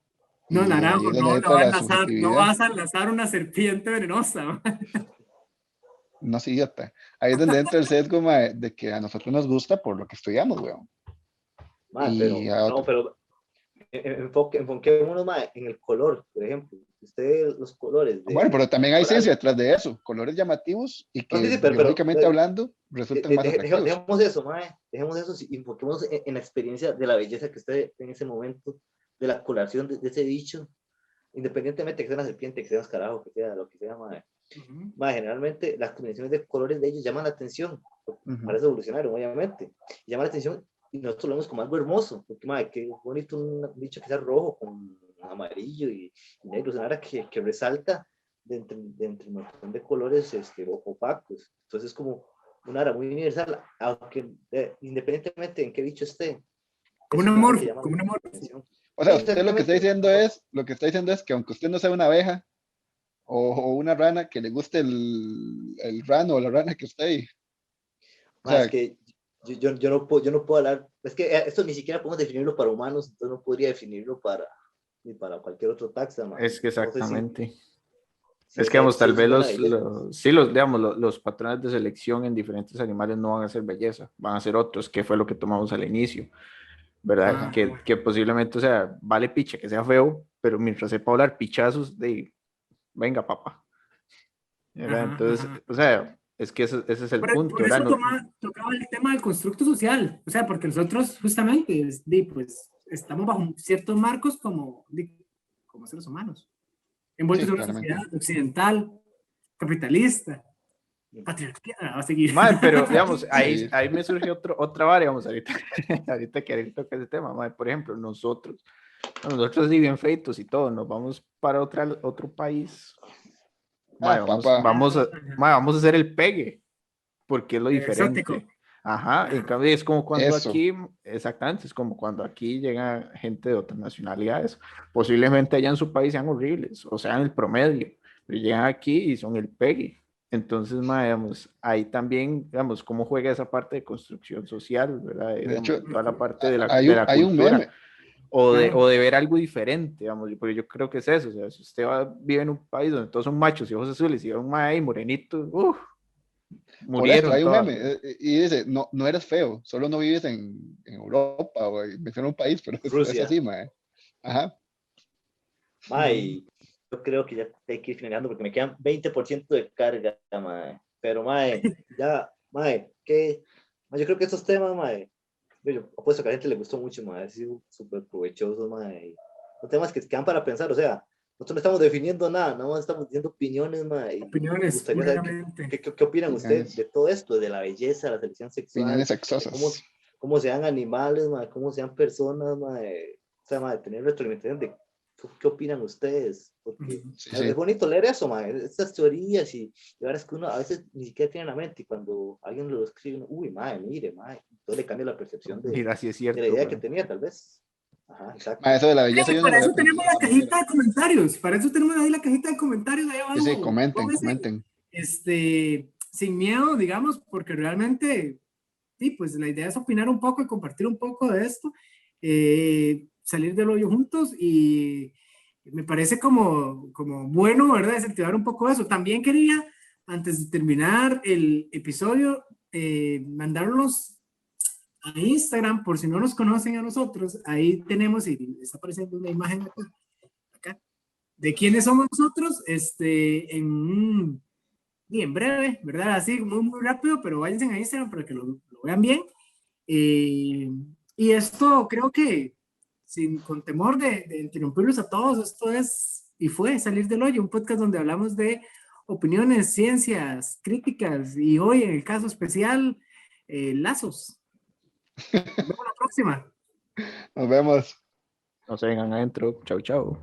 No, y ahí Naranjo, es donde entra la no subjetividad. vas a enlazar una serpiente venenosa. No es idiota. Ahí es donde entra el sesgo, mae, de que a nosotros nos gusta por lo que estudiamos, weón. Mae, Y pero, a no, otro, pero enfoquémonos mae, en el color, por ejemplo. Usted los colores bueno, pero de también hay ciencia coral. detrás de eso, colores llamativos y No, sí, que sí, pero biológicamente hablando resultan más atractivos. dejemos eso, mae. Dejemos eso y enfoquémonos en la experiencia de la belleza que usted en ese momento, de la coloración de ese bicho, independientemente que sea una serpiente, que sea un carajo, que sea lo que sea, mae. Mae, generalmente las combinaciones de colores de ellos llaman la atención. Para eso evolucionaron, obviamente. Llama la atención y nosotros lo vemos como algo hermoso, porque, mae, qué bonito un bicho que sea rojo con amarillo y negro, es una vara que resalta de entre un montón de colores opacos. Entonces es como una vara muy universal, aunque independientemente en qué bicho esté. Como Es un una vara amor, que llama como un mucho amor. la atención. O sea, Sí, usted lo que está exactamente. diciendo es que aunque usted no sea una abeja o una rana, que le guste el rano o la rana que esté. O Más sea, que yo no puedo hablar, es que esto ni siquiera podemos definirlo para humanos, entonces no podría definirlo ni para cualquier otro taxa, man. Es que No sé exactamente. si Es que, digamos, si tal eso es vez buena belleza. sí, digamos, los patrones de selección en diferentes animales no van a ser belleza, van a ser otros, que fue lo que tomamos al inicio, ¿verdad? Ajá. Que posiblemente, o sea, vale picha que sea feo, pero mientras sepa hablar pichazos, venga, papá, ¿verdad? Ajá, Entonces, ajá. o sea, es que ese es el punto, Por ¿verdad? eso tocaba el tema del constructo social, o sea, porque nosotros justamente, pues, estamos bajo ciertos marcos como seres humanos, envueltos sí, en una sociedad claramente. occidental, capitalista, patriarcal, va a seguir. Madre, pero digamos, Sí, ahí me surge otra vara, digamos, ahorita, ahorita que Ariel toca ese tema, madre, por ejemplo, nosotros sí bien feitos y todo, nos vamos para otro país, madre, papá. vamos a hacer el pegue, porque es lo Exótico. diferente. Ajá, en cambio es como cuando Eso. aquí, exactamente, es como cuando aquí llega gente de otras nacionalidades, posiblemente allá en su país sean horribles, o sean el promedio, pero llegan aquí y son el pegue. Entonces, digamos, ahí también, digamos, cómo juega esa parte de construcción social, ¿verdad? De Digamos, hecho, toda la parte de hay de la hay un cultura, meme. o de ver algo diferente, digamos, porque yo creo que es eso, o sea, si usted vive en un país donde todos son machos y ojos azules y ve un mae ahí morenito, Por esto, murieron hay un todas. meme. Y dice, no eres feo, solo no vives en Europa o menciona un país, pero es Rusia. así, mae. Ajá. Mae, yo creo que ya hay que ir finalizando porque me quedan 20% de carga, mae. Pero, mae, ya, mae, mae, yo creo que estos temas, mae, yo apuesto que a la gente le gustó mucho, mae, ha sido súper provechoso, mae. Son temas que quedan para pensar, o sea, nosotros no estamos definiendo nada, nada más estamos diciendo opiniones, mae, y me Opiniones, gustaría saber puramente. qué opinan ustedes Opiniones, de todo esto, de la belleza, la selección sexual, opiniones de sexosas. cómo sean animales, mae, cómo sean personas, mae, o sea, mae, tener retroalimentación de qué opinan ustedes, porque Ujú. Sí, es sí. bonito leer eso, mae, estas teorías y la verdad es que uno a veces ni siquiera tiene en la mente y cuando alguien lo escribe, uno, uy, mae, mire, mae, todo le cambia la percepción Mira, sí es de la cierto, idea que güey. tenía, tal vez. Ajá, exacto. Mae, eso de la belleza Y yo no para lo eso había tenemos pensado de la esa manera. cajita de comentarios, para eso tenemos ahí la cajita de comentarios ahí Sí, sí, abajo. comenten, Pónganse, comenten. sin miedo, digamos, porque realmente, sí, pues la idea es opinar un poco y compartir un poco de esto, salir del hoyo juntos y me parece como bueno, ¿verdad? Desactivar un poco eso. También quería, antes de terminar el episodio, mandarlos a Instagram, por si no nos conocen a nosotros, ahí tenemos, y está apareciendo una imagen acá de quiénes somos nosotros, y en breve, ¿verdad? Así, muy rápido, pero váyanse a Instagram para que lo vean bien. Eh, y esto creo que, con temor de interrumpirlos a todos, esto es, y fue Salir del Hoyo, un podcast donde hablamos de opiniones, ciencias, críticas, y hoy en el caso especial, lazos. Nos vemos la próxima. Nos vemos. No se vengan adentro. Chau, chau.